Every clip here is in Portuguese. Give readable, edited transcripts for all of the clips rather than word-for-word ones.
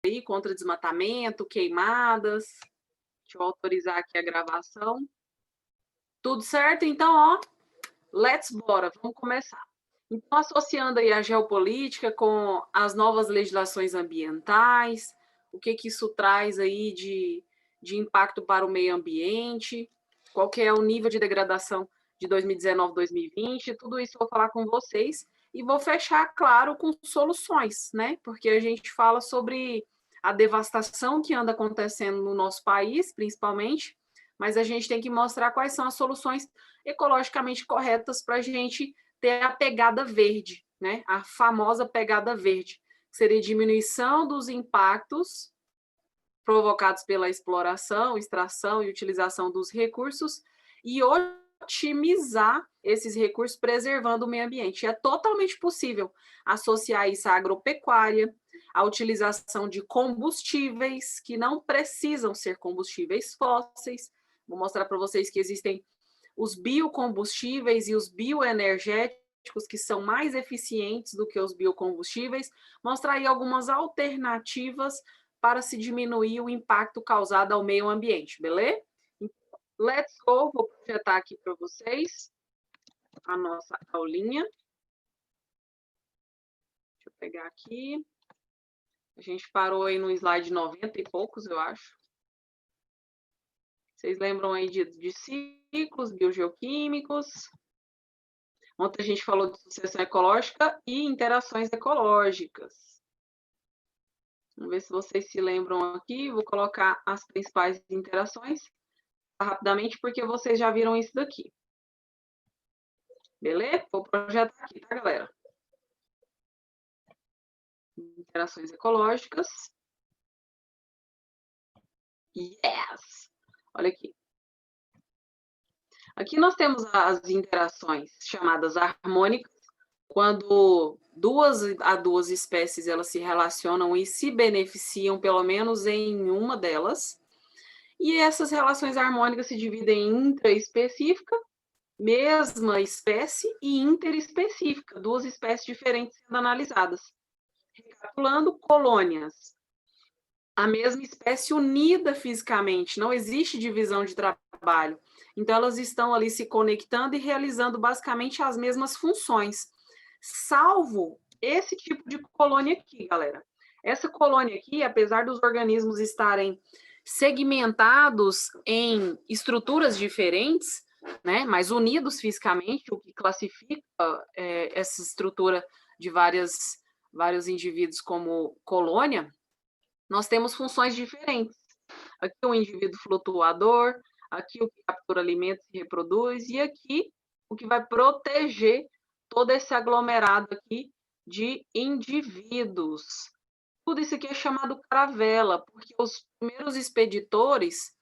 aí contra desmatamento, queimadas. Deixa eu autorizar aqui a gravação. Tudo certo? Então, ó, bora, vamos começar. Então, associando aí a geopolítica com as novas legislações ambientais, o que isso traz aí de impacto para o meio ambiente, qual que é o nível de degradação de 2019, 2020, tudo isso eu vou falar com vocês e vou fechar, claro, com soluções, né? Porque a gente fala sobre a devastação que anda acontecendo no nosso país, principalmente, mas a gente tem que mostrar quais são as soluções ecologicamente corretas para a gente ter a pegada verde, né? A famosa pegada verde, que seria diminuição dos impactos provocados pela exploração, extração e utilização dos recursos e otimizar esses recursos preservando o meio ambiente. É totalmente possível associar isso à agropecuária, à utilização de combustíveis que não precisam ser combustíveis fósseis. Vou mostrar para vocês que existem os biocombustíveis e os bioenergéticos, que são mais eficientes do que os biocombustíveis, mostrar aí algumas alternativas para se diminuir o impacto causado ao meio ambiente, beleza? Let's go, vou projetar aqui para vocês a nossa aulinha. Deixa eu pegar aqui. A gente parou aí no slide 90 e poucos, eu acho. Vocês lembram aí de ciclos biogeoquímicos? Ontem a gente falou de sucessão ecológica e interações ecológicas. Vamos ver se vocês se lembram aqui. Vou colocar as principais interações rapidamente, porque vocês já viram isso daqui. Beleza? Vou projetar aqui, tá, galera? Interações ecológicas. Yes! Olha aqui. Aqui nós temos as interações chamadas harmônicas, quando duas espécies elas se relacionam e se beneficiam, pelo menos em uma delas. E essas relações harmônicas se dividem em intraespecífica, mesma espécie, e interespecífica, duas espécies diferentes sendo analisadas. Recapitulando, colônias. A mesma espécie unida fisicamente, não existe divisão de trabalho. Então, elas estão ali se conectando e realizando basicamente as mesmas funções, salvo esse tipo de colônia aqui, galera. Essa colônia aqui, apesar dos organismos estarem segmentados em estruturas diferentes, né, mas unidos fisicamente, o que classifica essa estrutura de vários indivíduos como colônia, nós temos funções diferentes. Aqui o indivíduo flutuador, aqui o que captura alimentos e reproduz, e aqui o que vai proteger todo esse aglomerado aqui de indivíduos. Tudo isso aqui é chamado caravela, porque os primeiros expeditores,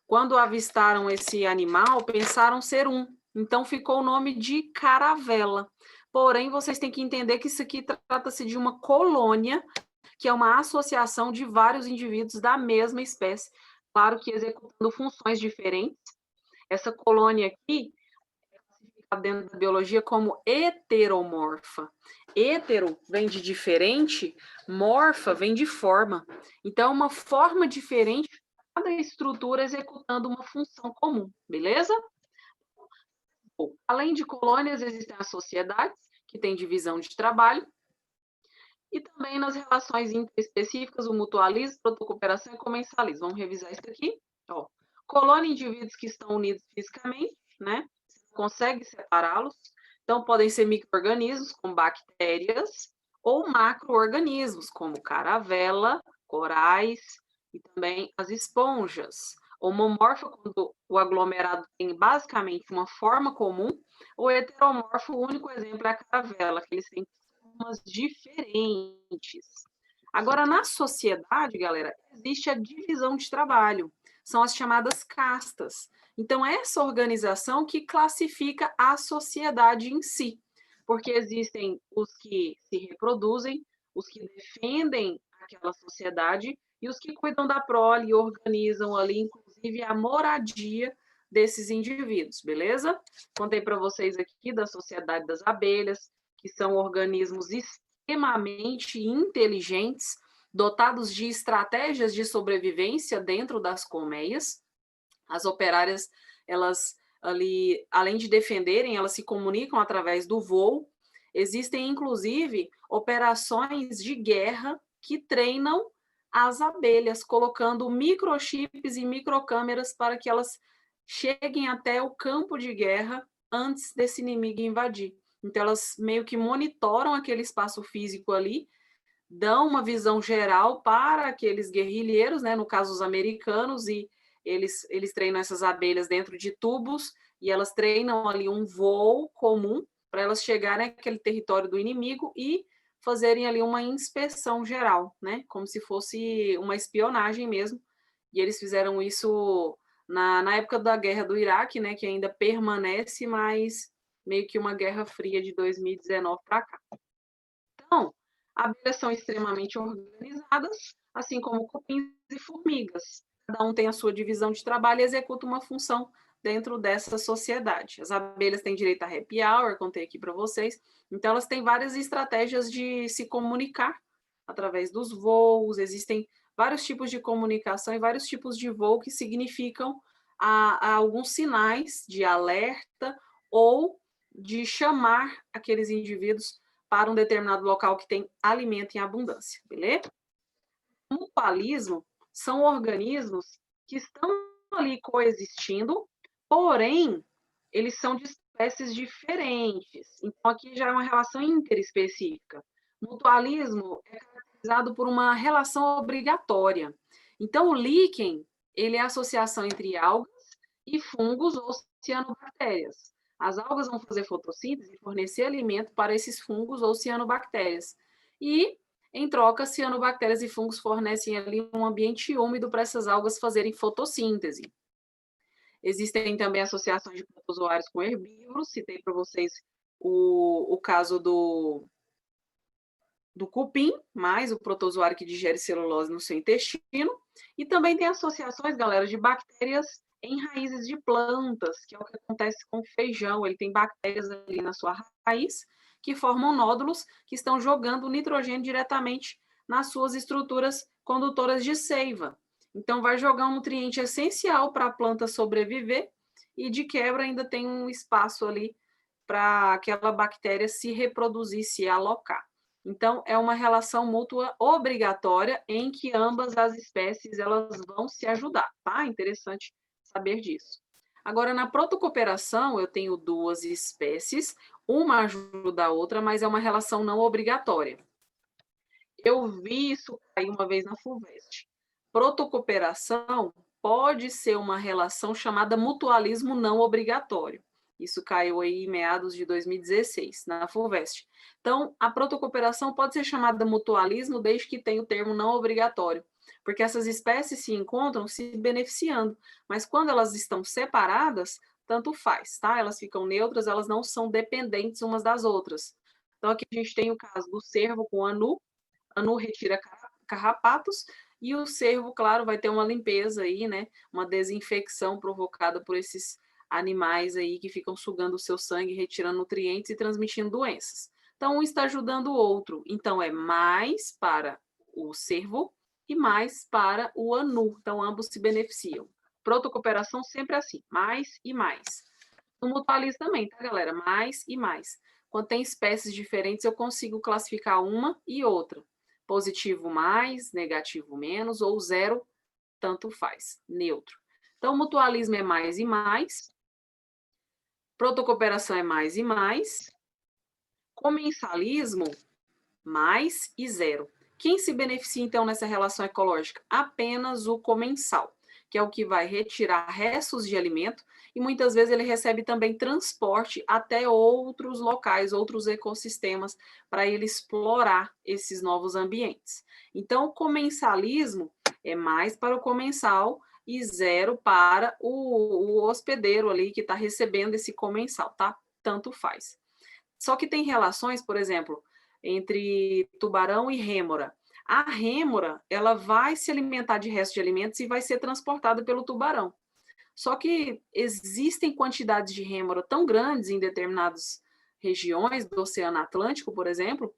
quando avistaram esse animal, pensaram ser um. Então ficou o nome de caravela. Porém, vocês têm que entender que isso aqui trata-se de uma colônia, que é uma associação de vários indivíduos da mesma espécie, claro que executando funções diferentes. Essa colônia aqui é classificada dentro da biologia como heteromorfa. Hetero vem de diferente, morfa vem de forma. Então, uma forma diferente, cada estrutura executando uma função comum, beleza? Bom, além de colônias, existem as sociedades, que têm divisão de trabalho, e também nas relações interespecíficas, o mutualismo, protocooperação e comensalismo. Vamos revisar isso aqui. Ó, colônia de indivíduos que estão unidos fisicamente, né? Você consegue separá-los. Então, podem ser micro-organismos, como bactérias, ou macro-organismos, como caravela, corais e também as esponjas. Homomorfa, quando o aglomerado tem basicamente uma forma comum, ou heteromorfo, o único exemplo é a caravela, que eles têm formas diferentes. Agora, na sociedade, galera, existe a divisão de trabalho, são as chamadas castas. Então, essa organização que classifica a sociedade em si, porque existem os que se reproduzem, os que defendem aquela sociedade e os que cuidam da prole e organizam ali, inclusive, a moradia desses indivíduos, beleza? Contei para vocês aqui da Sociedade das Abelhas, que são organismos extremamente inteligentes, dotados de estratégias de sobrevivência dentro das colmeias. As operárias, elas ali, além de defenderem, elas se comunicam através do voo. Existem, inclusive, operações de guerra que treinam as abelhas, colocando microchips e microcâmeras para que elas cheguem até o campo de guerra antes desse inimigo invadir. Então, elas meio que monitoram aquele espaço físico ali, dão uma visão geral para aqueles guerrilheiros, né, no caso os americanos, e eles treinam essas abelhas dentro de tubos, e elas treinam ali um voo comum para elas chegarem àquele território do inimigo e fazerem ali uma inspeção geral, né, como se fosse uma espionagem mesmo. E eles fizeram isso na época da guerra do Iraque, né, que ainda permanece, mas meio que uma guerra fria de 2019 para cá. Então, abelhas são extremamente organizadas, assim como cupins e formigas. Cada um tem a sua divisão de trabalho e executa uma função dentro dessa sociedade. As abelhas têm direito a happy hour, contei aqui para vocês. Então, elas têm várias estratégias de se comunicar através dos voos. Existem vários tipos de comunicação e vários tipos de voo que significam alguns sinais de alerta ou de chamar aqueles indivíduos para um determinado local que tem alimento em abundância, beleza? O mutualismo são organismos que estão ali coexistindo, porém, eles são de espécies diferentes. Então, aqui já é uma relação interespecífica. Mutualismo é caracterizado por uma relação obrigatória. Então, o líquen, ele é a associação entre algas e fungos ou cianobactérias. As algas vão fazer fotossíntese e fornecer alimento para esses fungos ou cianobactérias. E, em troca, cianobactérias e fungos fornecem ali um ambiente úmido para essas algas fazerem fotossíntese. Existem também associações de protozoários com herbívoros. Citei para vocês o caso do cupim, mais o protozoário que digere celulose no seu intestino. E também tem associações, galera, de bactérias em raízes de plantas, que é o que acontece com o feijão. Ele tem bactérias ali na sua raiz que formam nódulos que estão jogando nitrogênio diretamente nas suas estruturas condutoras de seiva. Então, vai jogar um nutriente essencial para a planta sobreviver e, de quebra, ainda tem um espaço ali para aquela bactéria se reproduzir, se alocar. Então, é uma relação mútua obrigatória em que ambas as espécies elas vão se ajudar, tá? Interessante saber disso. Agora, na protocooperação, eu tenho duas espécies, uma ajuda a outra, mas é uma relação não obrigatória. Eu vi isso cair uma vez na FUVEST. Protocooperação pode ser uma relação chamada mutualismo não obrigatório. Isso caiu aí em meados de 2016, na FUVEST. Então, a protocooperação pode ser chamada mutualismo desde que tenha o termo não obrigatório, porque essas espécies se encontram se beneficiando, mas quando elas estão separadas, tanto faz, tá? Elas ficam neutras, elas não são dependentes umas das outras. Então, aqui a gente tem o caso do cervo com anu. Anu retira carrapatos e o cervo, claro, vai ter uma limpeza aí, né? Uma desinfecção provocada por esses animais aí que ficam sugando o seu sangue, retirando nutrientes e transmitindo doenças. Então, um está ajudando o outro. Então, é mais para o cervo e mais para o anu. Então, ambos se beneficiam. Protocooperação sempre assim, mais e mais. No mutualismo também, tá, galera? Mais e mais. Quando tem espécies diferentes, eu consigo classificar uma e outra. Positivo mais, negativo menos, ou zero, tanto faz, neutro. Então, mutualismo é mais e mais, protocooperação é mais e mais, comensalismo, mais e zero. Quem se beneficia, então, nessa relação ecológica? Apenas o comensal, que é o que vai retirar restos de alimento e muitas vezes ele recebe também transporte até outros locais, outros ecossistemas, para ele explorar esses novos ambientes. Então, o comensalismo é mais para o comensal e zero para o hospedeiro ali que está recebendo esse comensal, tá? Tanto faz. Só que tem relações, por exemplo, entre tubarão e rêmora. A rêmora, ela vai se alimentar de restos de alimentos e vai ser transportada pelo tubarão. Só que existem quantidades de rêmora tão grandes em determinadas regiões do Oceano Atlântico, por exemplo,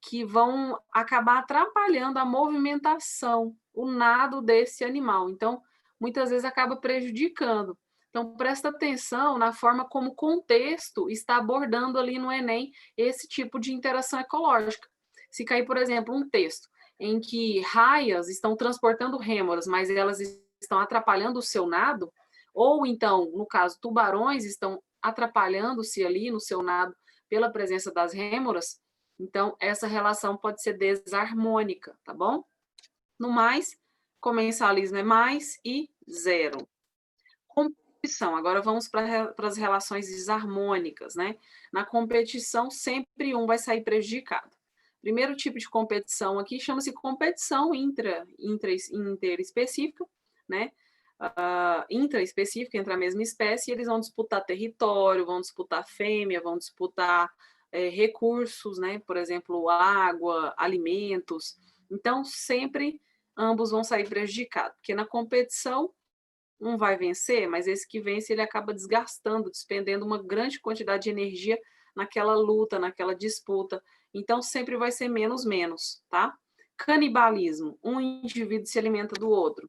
que vão acabar atrapalhando a movimentação, o nado desse animal. Então, muitas vezes acaba prejudicando. Então, presta atenção na forma como o contexto está abordando ali no Enem esse tipo de interação ecológica. Se cair, por exemplo, um texto em que raias estão transportando rêmoras, mas elas estão atrapalhando o seu nado, ou então, no caso, tubarões estão atrapalhando-se ali no seu nado pela presença das rêmoras, então essa relação pode ser desarmônica, tá bom? No mais, comensalismo é mais e zero. Competição, agora vamos para as relações desarmônicas, né? Na competição, sempre um vai sair prejudicado. Primeiro tipo de competição aqui chama-se competição interespecífica, né? Intraespecífica entre a mesma espécie, e eles vão disputar território, vão disputar fêmea, vão disputar recursos, né? Por exemplo, água, alimentos. Então, sempre ambos vão sair prejudicados, porque na competição um vai vencer, mas esse que vence ele acaba desgastando, despendendo uma grande quantidade de energia naquela luta, naquela disputa. Então, sempre vai ser menos, tá? Canibalismo, um indivíduo se alimenta do outro.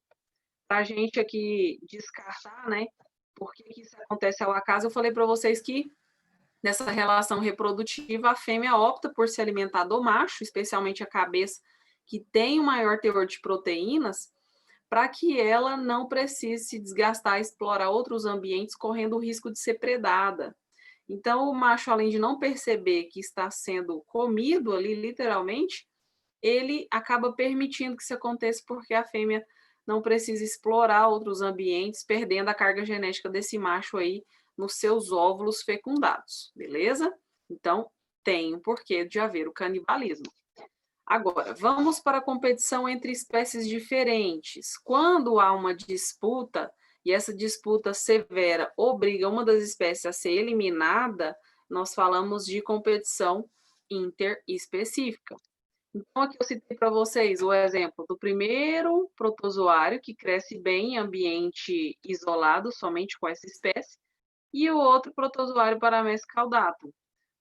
Para a gente aqui descartar, né? Por que isso acontece ao acaso? Eu falei para vocês que nessa relação reprodutiva a fêmea opta por se alimentar do macho, especialmente a cabeça, que tem o maior teor de proteínas, para que ela não precise se desgastar, explorar outros ambientes, correndo o risco de ser predada. Então, o macho, além de não perceber que está sendo comido ali, literalmente, ele acaba permitindo que isso aconteça porque a fêmea não precisa explorar outros ambientes, perdendo a carga genética desse macho aí nos seus óvulos fecundados, beleza? Então, tem um porquê de haver o canibalismo. Agora, vamos para a competição entre espécies diferentes. Quando há uma disputa, e essa disputa severa obriga uma das espécies a ser eliminada, nós falamos de competição interespecífica. Então, aqui eu citei para vocês o exemplo do primeiro protozoário, que cresce bem em ambiente isolado, somente com essa espécie, e o outro protozoário Paramesses caudatum.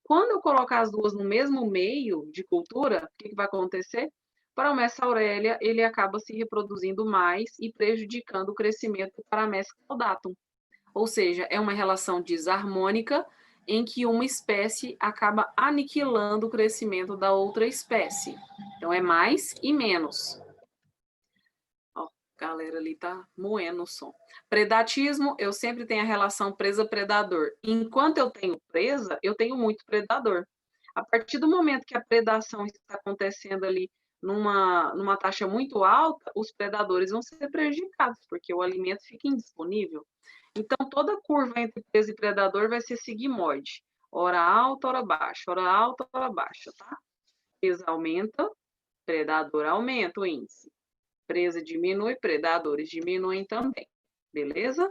Quando eu colocar as duas no mesmo meio de cultura, o que vai acontecer? Para o Messa aurelia, ele acaba se reproduzindo mais e prejudicando o crescimento do Paramesses caudatum. Ou seja, é uma relação desarmônica em que uma espécie acaba aniquilando o crescimento da outra espécie. Então, é mais e menos. Ó, a galera ali tá moendo o som. Predatismo, eu sempre tenho a relação presa-predador. Enquanto eu tenho presa, eu tenho muito predador. A partir do momento que a predação está acontecendo ali numa taxa muito alta, os predadores vão ser prejudicados, porque o alimento fica indisponível. Então, toda curva entre presa e predador vai ser sigmoide. Hora alta, hora baixa, hora alta, hora baixa, tá? Presa aumenta, predador aumenta o índice. Presa diminui, predadores diminuem também. Beleza?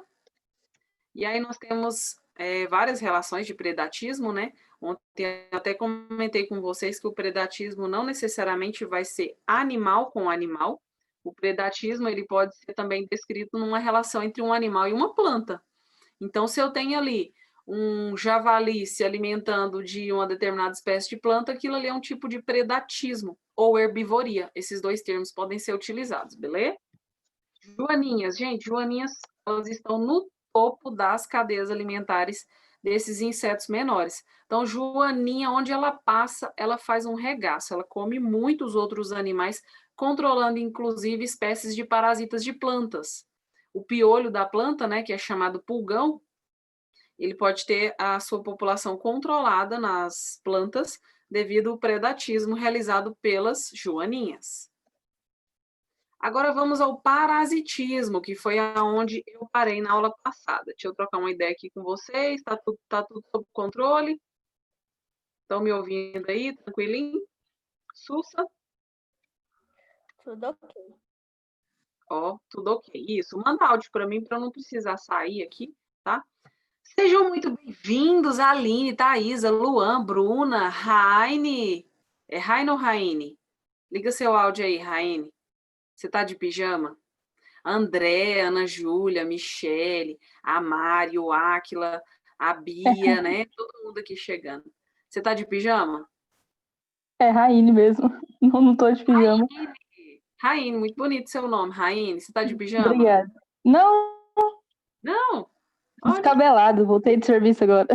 E aí nós temos várias relações de predatismo, né? Ontem eu até comentei com vocês que o predatismo não necessariamente vai ser animal com animal. O predatismo ele pode ser também descrito numa relação entre um animal e uma planta. Então, se eu tenho ali um javali se alimentando de uma determinada espécie de planta, aquilo ali é um tipo de predatismo ou herbivoria. Esses dois termos podem ser utilizados, beleza? Joaninhas, gente, joaninhas, elas estão no topo das cadeias alimentares desses insetos menores. Então, joaninha, onde ela passa, ela faz um regaço, ela come muitos outros animais, controlando inclusive espécies de parasitas de plantas. O piolho da planta, né, que é chamado pulgão, ele pode ter a sua população controlada nas plantas devido ao predatismo realizado pelas joaninhas. Agora vamos ao parasitismo, que foi aonde eu parei na aula passada. Deixa eu trocar uma ideia aqui com vocês. Tá tudo sob controle? Estão me ouvindo aí? Tranquilinho? Sussa? Tudo ok. Ó, tudo ok. Isso, manda áudio para mim para eu não precisar sair aqui, tá? Sejam muito bem-vindos, Aline, Thaisa, Luan, Bruna, Raine. É Raine ou Raine? Liga seu áudio aí, Raine. Você tá de pijama? André, Ana Júlia, Michele, a Mari, o Áquila, a Bia, né? Todo mundo aqui chegando. Você tá de pijama? É Raine mesmo. Não tô de pijama. Raine, muito bonito seu nome, Raine. Você tá de pijama? Obrigada. Não, Não? Olha. descabelado. Voltei de serviço agora.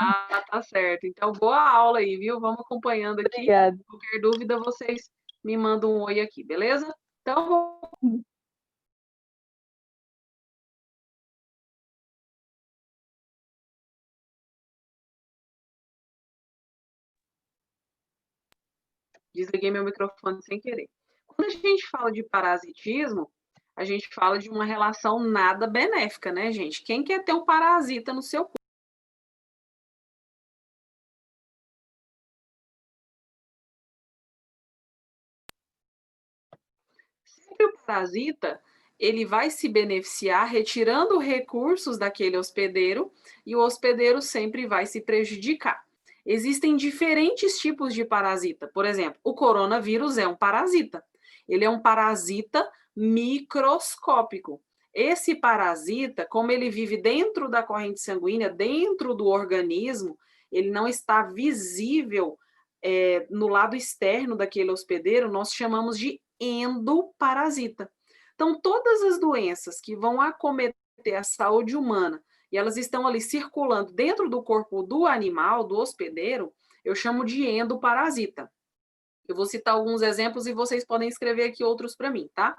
Ah, tá certo. Então, boa aula aí, viu? Vamos acompanhando aqui. Obrigada. Qualquer dúvida, vocês me mandam um oi aqui, beleza? Então, vou desliguei meu microfone sem querer. Quando a gente fala de parasitismo, a gente fala de uma relação nada benéfica, né, gente? Quem quer ter um parasita no seu corpo? Sempre o parasita, ele vai se beneficiar retirando recursos daquele hospedeiro e o hospedeiro sempre vai se prejudicar. Existem diferentes tipos de parasita. Por exemplo, o coronavírus é um parasita. Ele é um parasita microscópico. Esse parasita, como ele vive dentro da corrente sanguínea, dentro do organismo, ele não está visível no lado externo daquele hospedeiro, nós chamamos de endoparasita. Então, todas as doenças que vão acometer a saúde humana e elas estão ali circulando dentro do corpo do animal, do hospedeiro, eu chamo de endoparasita. Eu vou citar alguns exemplos e vocês podem escrever aqui outros para mim, tá?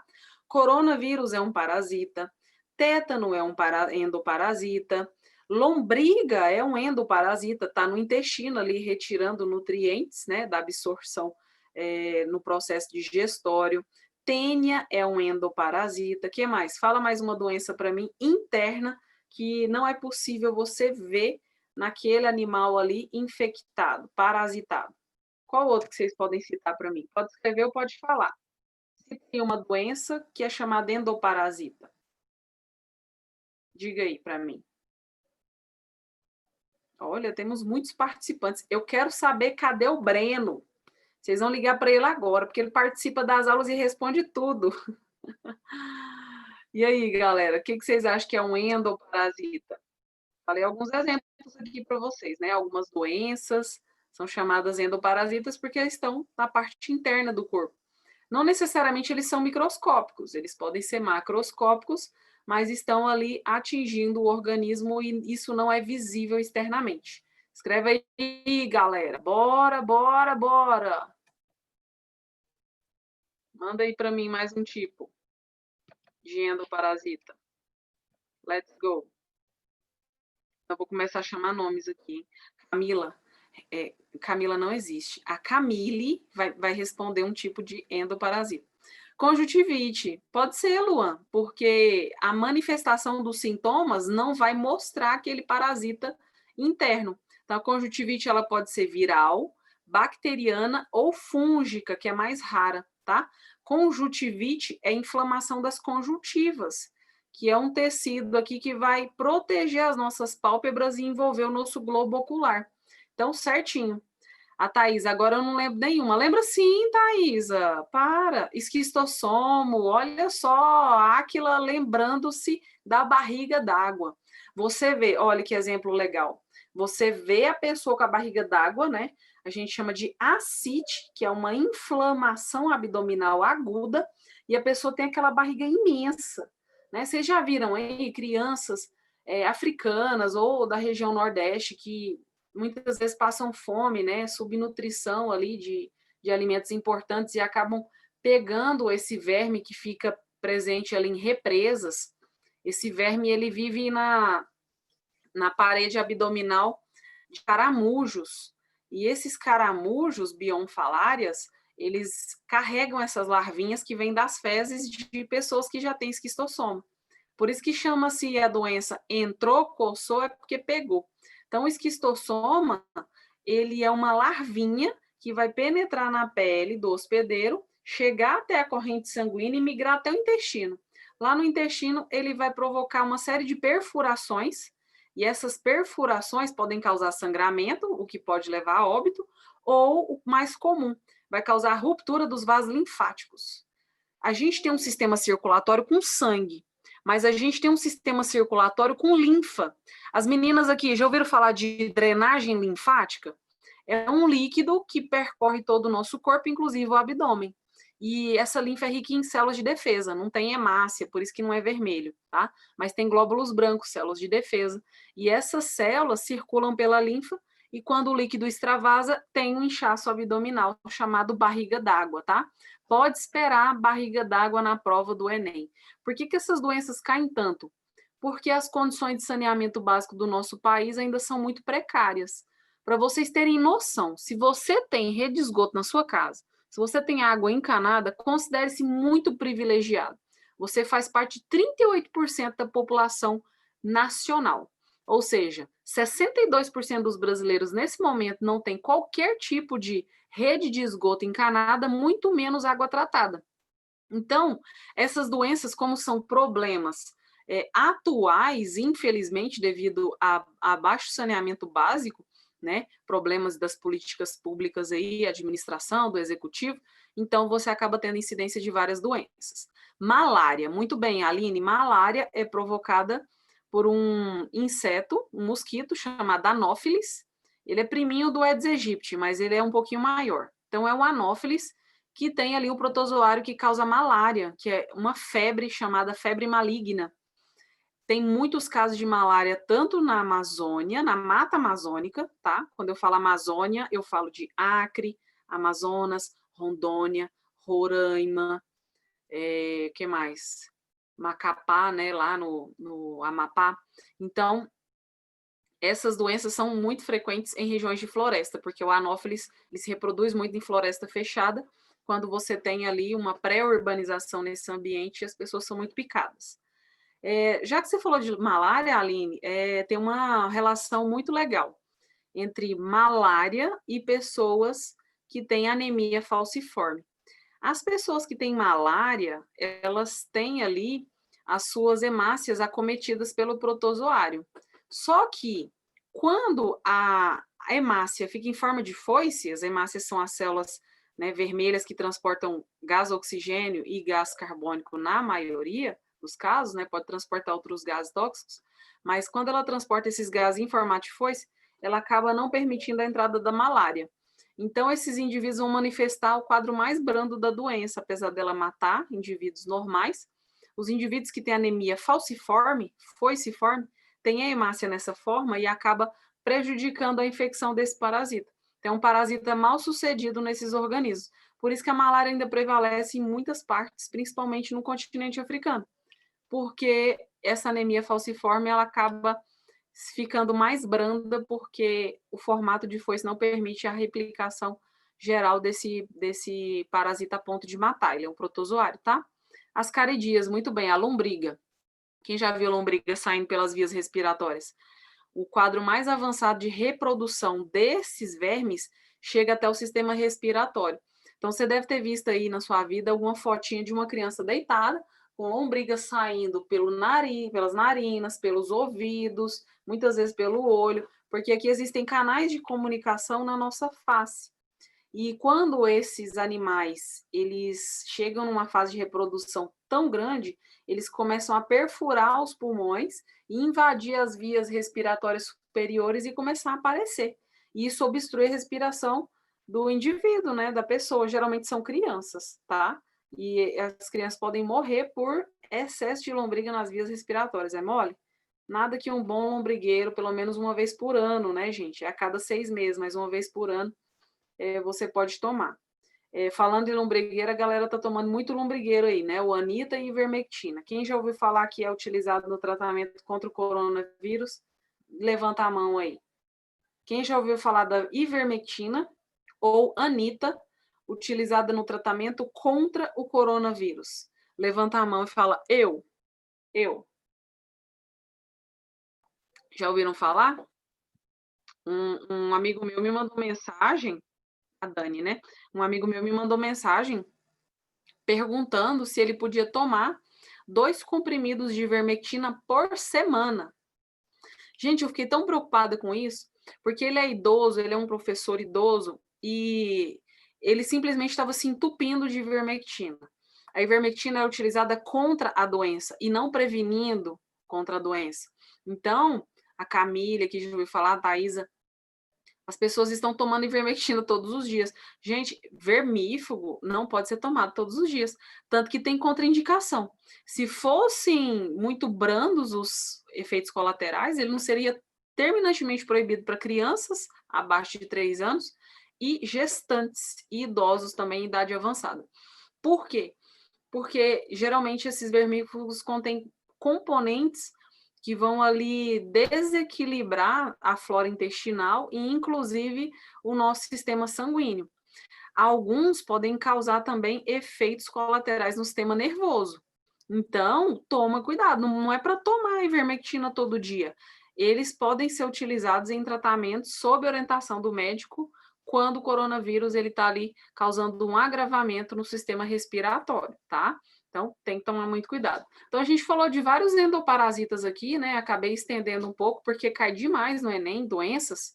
Coronavírus é um parasita, tétano é um endoparasita, lombriga é um endoparasita, está no intestino ali retirando nutrientes, né, da absorção no processo digestório. Tênia é um endoparasita. O que mais? Fala mais uma doença para mim interna que não é possível você ver naquele animal ali infectado, parasitado. Qual outro que vocês podem citar para mim? Pode escrever ou pode falar. Se tem uma doença que é chamada endoparasita. Diga aí para mim. Olha, temos muitos participantes. Eu quero saber cadê o Breno. Vocês vão ligar para ele agora, porque ele participa das aulas e responde tudo. E aí, galera, o que vocês acham que é um endoparasita? Falei alguns exemplos aqui para vocês, né? Algumas doenças são chamadas endoparasitas porque estão na parte interna do corpo. Não necessariamente eles são microscópicos, eles podem ser macroscópicos, mas estão ali atingindo o organismo e isso não é visível externamente. Escreve aí, galera. Bora, bora, bora. Manda aí para mim mais um tipo de endoparasita. Let's go. Eu vou começar a chamar nomes aqui. Camila. Camila não existe. A Camille vai responder um tipo de endoparasita. Conjuntivite, pode ser, Luan, porque a manifestação dos sintomas não vai mostrar aquele parasita interno. Então, a conjuntivite ela pode ser viral, bacteriana ou fúngica, que é mais rara, tá? Conjuntivite é inflamação das conjuntivas, que é um tecido aqui que vai proteger as nossas pálpebras e envolver o nosso globo ocular. Então, certinho. A Thaís, agora eu não lembro nenhuma. Lembra sim, Thaisa. Para. Esquistossomo, olha só, Áquila lembrando-se da barriga d'água. Você vê, olha que exemplo legal. Você vê a pessoa com a barriga d'água, né? A gente chama de ascite, que é uma inflamação abdominal aguda, e a pessoa tem aquela barriga imensa, né? Vocês já viram aí crianças africanas ou da região Nordeste que muitas vezes passam fome, né, subnutrição ali de alimentos importantes e acabam pegando esse verme que fica presente ali em represas. Esse verme, ele vive na parede abdominal de caramujos. E esses caramujos bionfalárias, eles carregam essas larvinhas que vêm das fezes de pessoas que já têm esquistossoma. Por isso que chama-se a doença entrou, coçou, é porque pegou. Então, o esquistossoma, ele é uma larvinha que vai penetrar na pele do hospedeiro, chegar até a corrente sanguínea e migrar até o intestino. Lá no intestino, ele vai provocar uma série de perfurações, e essas perfurações podem causar sangramento, o que pode levar a óbito, ou o mais comum, vai causar ruptura dos vasos linfáticos. A gente tem um sistema circulatório com sangue, mas a gente tem um sistema circulatório com linfa. As meninas aqui já ouviram falar de drenagem linfática? É um líquido que percorre todo o nosso corpo, inclusive o abdômen. E essa linfa é rica em células de defesa, não tem hemácia, por isso que não é vermelho, tá? Mas tem glóbulos brancos, células de defesa. E essas células circulam pela linfa e quando o líquido extravasa, tem um inchaço abdominal chamado barriga d'água, tá? Pode esperar a barriga d'água na prova do Enem. Por que essas doenças caem tanto? Porque as condições de saneamento básico do nosso país ainda são muito precárias. Para vocês terem noção, se você tem rede de esgoto na sua casa, se você tem água encanada, considere-se muito privilegiado. Você faz parte de 38% da população nacional. Ou seja, 62% dos brasileiros nesse momento não tem qualquer tipo de rede de esgoto encanada, muito menos água tratada. Então, essas doenças, como são problemas atuais, infelizmente, devido a baixo saneamento básico, né, problemas das políticas públicas aí, administração, do executivo, então você acaba tendo incidência de várias doenças. Malária, muito bem, Aline, malária é provocada por um inseto, um mosquito chamado Anopheles. Ele é priminho do Aedes aegypti, mas ele é um pouquinho maior. Então é o Anopheles que tem ali o protozoário que causa malária, que é uma febre chamada febre maligna. Tem muitos casos de malária tanto na Amazônia, na Mata Amazônica, tá? Quando eu falo Amazônia, eu falo de Acre, Amazonas, Rondônia, Roraima, que mais? Macapá, né, lá no Amapá. Então, essas doenças são muito frequentes em regiões de floresta, porque o anófeles ele se reproduz muito em floresta fechada, quando você tem ali uma pré-urbanização nesse ambiente, as pessoas são muito picadas. Já que você falou de malária, Aline, tem uma relação muito legal entre malária e pessoas que têm anemia falciforme. As pessoas que têm malária, elas têm ali as suas hemácias acometidas pelo protozoário. Só que quando a hemácia fica em forma de foice, as hemácias são as células, né, vermelhas que transportam gás oxigênio e gás carbônico na maioria dos casos, né, pode transportar outros gases tóxicos, mas quando ela transporta esses gases em formato de foice, ela acaba não permitindo a entrada da malária. Então, esses indivíduos vão manifestar o quadro mais brando da doença, apesar dela matar indivíduos normais. Os indivíduos que têm anemia falciforme, foiciforme, têm a hemácia nessa forma e acaba prejudicando a infecção desse parasita. Então, é um parasita mal sucedido nesses organismos. Por isso que a malária ainda prevalece em muitas partes, principalmente no continente africano, porque essa anemia falciforme ela acaba ficando mais branda porque o formato de foice não permite a replicação geral desse parasita a ponto de matar. Ele é um protozoário, tá? As caridias, muito bem, a lombriga. Quem já viu lombriga saindo pelas vias respiratórias? O quadro mais avançado de reprodução desses vermes chega até o sistema respiratório. Então, você deve ter visto aí na sua vida alguma fotinha de uma criança deitada, com lombriga saindo pelo nariz, pelas narinas, pelos ouvidos, muitas vezes pelo olho, porque aqui existem canais de comunicação na nossa face. E quando esses animais eles chegam numa fase de reprodução tão grande, eles começam a perfurar os pulmões e invadir as vias respiratórias superiores e começar a aparecer. E isso obstrui a respiração do indivíduo, né, da pessoa. Geralmente são crianças, tá? E as crianças podem morrer por excesso de lombriga nas vias respiratórias. É mole? Nada que um bom lombrigueiro, pelo menos uma vez por ano, né, gente? É a cada 6 meses, mas uma vez por ano você pode tomar. Falando em lombrigueira, a galera tá tomando muito lombrigueiro aí, né? O Anita e Ivermectina. Quem já ouviu falar que é utilizado no tratamento contra o coronavírus, levanta a mão aí. Quem já ouviu falar da Ivermectina ou Anita, utilizada no tratamento contra o coronavírus? Levanta a mão e fala, eu. Já ouviram falar? Um amigo meu me mandou mensagem, a Dani, né? Um amigo meu me mandou mensagem perguntando se ele podia tomar 2 comprimidos de ivermectina por semana. Gente, eu fiquei tão preocupada com isso, porque ele é idoso, ele é um professor idoso, e ele simplesmente estava se entupindo de ivermectina. A ivermectina é utilizada contra a doença e não prevenindo contra a doença. Então, a Camila, que já ouviu falar, a Thaisa, As pessoas estão tomando ivermectina todos os dias. Gente, vermífugo não pode ser tomado todos os dias, tanto que tem contraindicação. Se fossem muito brandos os efeitos colaterais, ele não seria terminantemente proibido para crianças abaixo de 3 anos e gestantes e idosos também em idade avançada. Por quê? Porque geralmente esses vermífugos contêm componentes que vão ali desequilibrar a flora intestinal e, inclusive, o nosso sistema sanguíneo. Alguns podem causar também efeitos colaterais no sistema nervoso. Então, toma cuidado, não é para tomar ivermectina todo dia. Eles podem ser utilizados em tratamentos sob orientação do médico quando o coronavírus ele está ali causando um agravamento no sistema respiratório, tá? Então, tem que tomar muito cuidado. Então, a gente falou de vários endoparasitas aqui, né? Acabei estendendo um pouco, porque cai demais no Enem, doenças.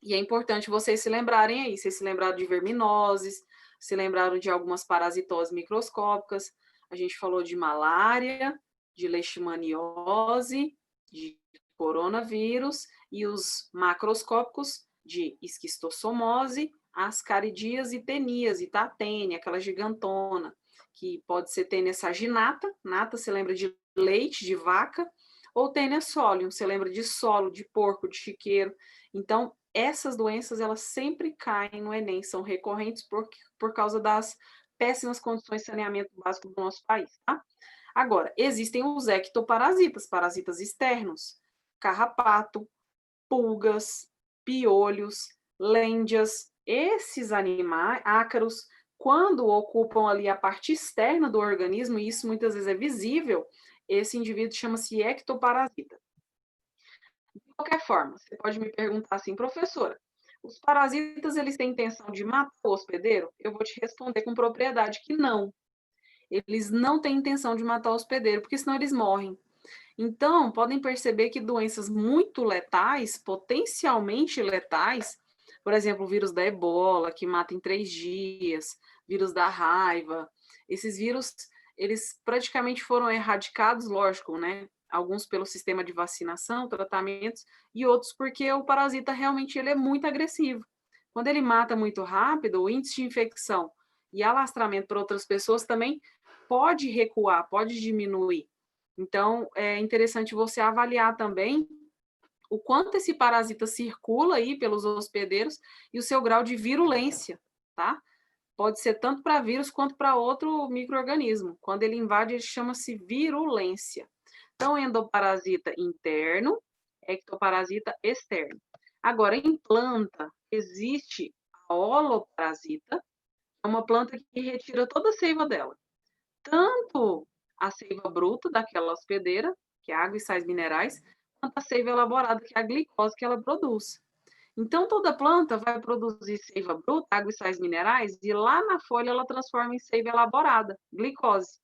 E é importante vocês se lembrarem aí. Vocês se lembraram de verminoses, se lembraram de algumas parasitoses microscópicas. A gente falou de malária, de leishmaniose, de coronavírus e os macroscópicos de esquistossomose, ascaridíase e teníase, tá? Tênia, aquela gigantona, que pode ser tênia saginata, nata se lembra de leite de vaca, ou tênia solium, você lembra de solo, de porco, de chiqueiro. Então, essas doenças, elas sempre caem no Enem, são recorrentes por causa das péssimas condições de saneamento básico do nosso país, tá? Agora, existem os ectoparasitas, parasitas externos, carrapato, pulgas, piolhos, lêndias. Esses animais, ácaros, quando ocupam ali a parte externa do organismo, e isso muitas vezes é visível, esse indivíduo chama-se ectoparasita. De qualquer forma, você pode me perguntar assim, professora, os parasitas eles têm intenção de matar o hospedeiro? Eu vou te responder com propriedade que não. Eles não têm intenção de matar o hospedeiro, porque senão eles morrem. Então, podem perceber que doenças muito letais, potencialmente letais, por exemplo, o vírus da ebola, que mata em 3 dias, vírus da raiva, esses vírus, eles praticamente foram erradicados, lógico, né? Alguns pelo sistema de vacinação, tratamentos, e outros porque o parasita realmente ele é muito agressivo. Quando ele mata muito rápido, o índice de infecção e alastramento para outras pessoas também pode recuar, pode diminuir. Então, é interessante você avaliar também o quanto esse parasita circula aí pelos hospedeiros e o seu grau de virulência, tá? Pode ser tanto para vírus quanto para outro micro-organismo. Quando ele invade, ele chama-se virulência. Então, endoparasita interno, ectoparasita externo. Agora, em planta, existe a holoparasita, é uma planta que retira toda a seiva dela. Tanto a seiva bruta daquela hospedeira, que é água e sais minerais, quanto a seiva elaborada, que é a glicose que ela produz. Então, toda planta vai produzir seiva bruta, água e sais minerais, e lá na folha ela transforma em seiva elaborada, glicose.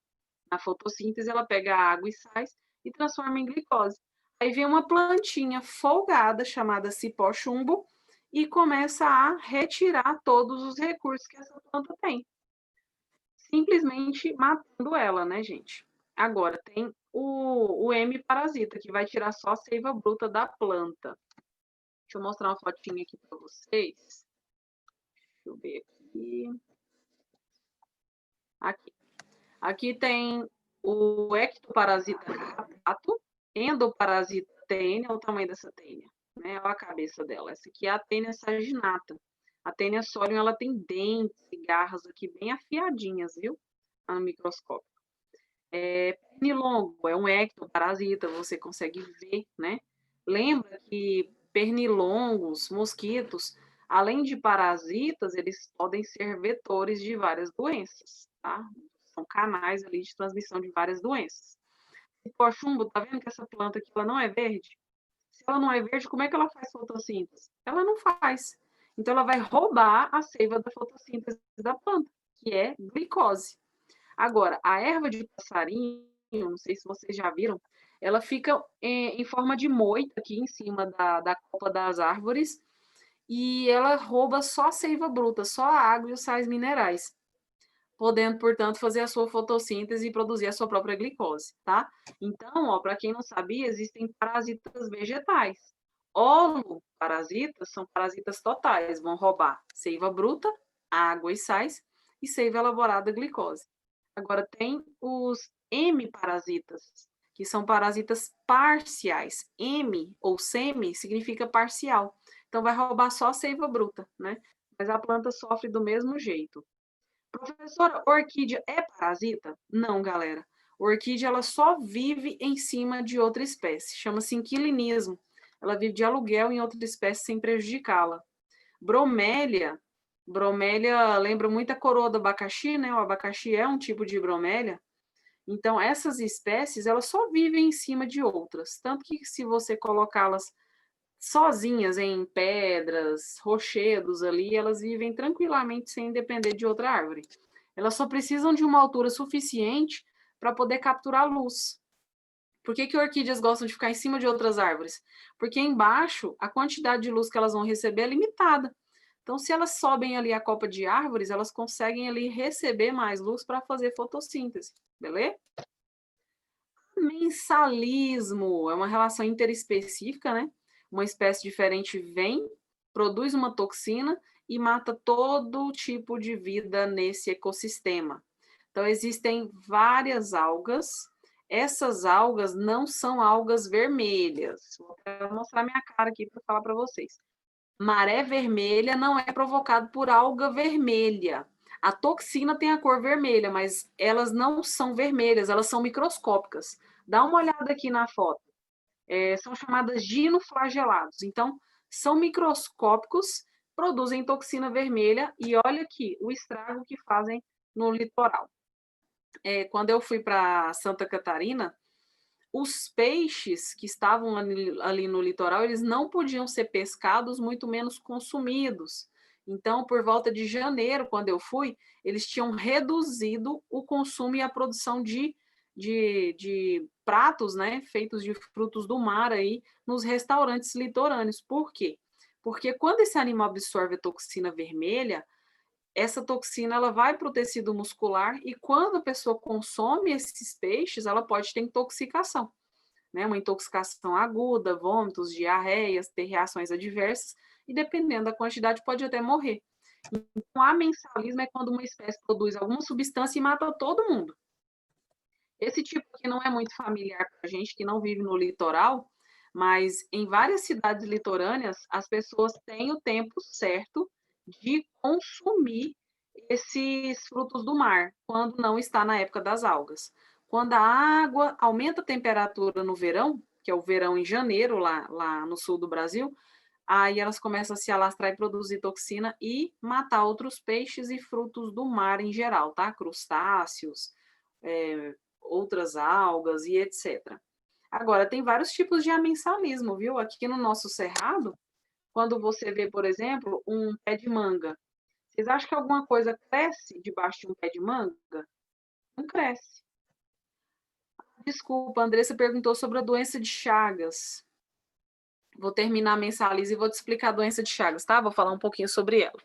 Na fotossíntese, ela pega a água e sais e transforma em glicose. Aí vem uma plantinha folgada, chamada cipó-chumbo, e começa a retirar todos os recursos que essa planta tem. Simplesmente matando ela, né, gente? Agora, tem o M-parasita, que vai tirar só a seiva bruta da planta. Deixa eu mostrar uma fotinha aqui para vocês. Deixa eu ver aqui. Aqui tem o ectoparasita carrapato, endoparasita tênia, olha o tamanho dessa tênia, né? Olha a cabeça dela. Essa aqui é a tênia saginata. A tênia solium, ela tem dentes e garras aqui bem afiadinhas, viu? No microscópio. Pernilongo é um ectoparasita, você consegue ver, né? Lembra que pernilongos, mosquitos, além de parasitas, eles podem ser vetores de várias doenças, tá? São canais ali de transmissão de várias doenças. Cipó-chumbo, tá vendo que essa planta aqui ela não é verde? Se ela não é verde, como é que ela faz fotossíntese? Ela não faz. Então, ela vai roubar a seiva da fotossíntese da planta, que é glicose. Agora, a erva de passarinho, não sei se vocês já viram, ela fica em forma de moita aqui em cima da copa das árvores e ela rouba só a seiva bruta, só a água e os sais minerais, podendo, portanto, fazer a sua fotossíntese e produzir a sua própria glicose, tá? Então, para quem não sabia, existem parasitas vegetais. Holoparasitas são parasitas totais, vão roubar seiva bruta, água e sais, e seiva elaborada, glicose. Agora, tem os hemiparasitas, que são parasitas parciais. Hemi ou semi significa parcial. Então, vai roubar só a seiva bruta, né? Mas a planta sofre do mesmo jeito. Professora, orquídea é parasita? Não, galera. Orquídea, ela só vive em cima de outra espécie. Chama-se inquilinismo. Ela vive de aluguel em outra espécie sem prejudicá-la. Bromélia lembra muito a coroa do abacaxi, né? O abacaxi é um tipo de bromélia. Então, essas espécies, elas só vivem em cima de outras. Tanto que se você colocá-las sozinhas em pedras, rochedos ali, elas vivem tranquilamente sem depender de outra árvore. Elas só precisam de uma altura suficiente para poder capturar luz. Por que orquídeas gostam de ficar em cima de outras árvores? Porque embaixo, a quantidade de luz que elas vão receber é limitada. Então, se elas sobem ali a copa de árvores, elas conseguem ali receber mais luz para fazer fotossíntese, beleza? Mensalismo é uma relação interespecífica, né? Uma espécie diferente vem, produz uma toxina e mata todo tipo de vida nesse ecossistema. Então, existem várias algas. Essas algas não são algas vermelhas. Vou mostrar minha cara aqui para falar para vocês. Maré vermelha não é provocado por alga vermelha. A toxina tem a cor vermelha, mas elas não são vermelhas, elas são microscópicas. Dá uma olhada aqui na foto. São chamadas dinoflagelados. Então, são microscópicos, produzem toxina vermelha e olha aqui o estrago que fazem no litoral. Quando eu fui para Santa Catarina, os peixes que estavam ali no litoral, eles não podiam ser pescados, muito menos consumidos. Então, por volta de janeiro, quando eu fui, eles tinham reduzido o consumo e a produção de pratos, né, feitos de frutos do mar aí nos restaurantes litorâneos. Por quê? Porque quando esse animal absorve a toxina vermelha, essa toxina ela vai para o tecido muscular e quando a pessoa consome esses peixes, ela pode ter intoxicação, né? Uma intoxicação aguda, vômitos, diarreias, ter reações adversas e dependendo da quantidade pode até morrer. Então, amensalismo é quando uma espécie produz alguma substância e mata todo mundo. Esse tipo aqui não é muito familiar para a gente que não vive no litoral, mas em várias cidades litorâneas as pessoas têm o tempo certo de consumir esses frutos do mar, quando não está na época das algas. Quando a água aumenta a temperatura no verão, que é o verão em janeiro, lá no sul do Brasil, aí elas começam a se alastrar e produzir toxina e matar outros peixes e frutos do mar em geral, tá? Crustáceos, outras algas e etc. Agora, tem vários tipos de amensalismo, viu? Aqui no nosso cerrado, quando você vê, por exemplo, um pé de manga, vocês acham que alguma coisa cresce debaixo de um pé de manga? Não cresce. Desculpa, a Andressa perguntou sobre a doença de Chagas. Vou terminar a mensalismo e vou te explicar a doença de Chagas, tá? Vou falar um pouquinho sobre ela.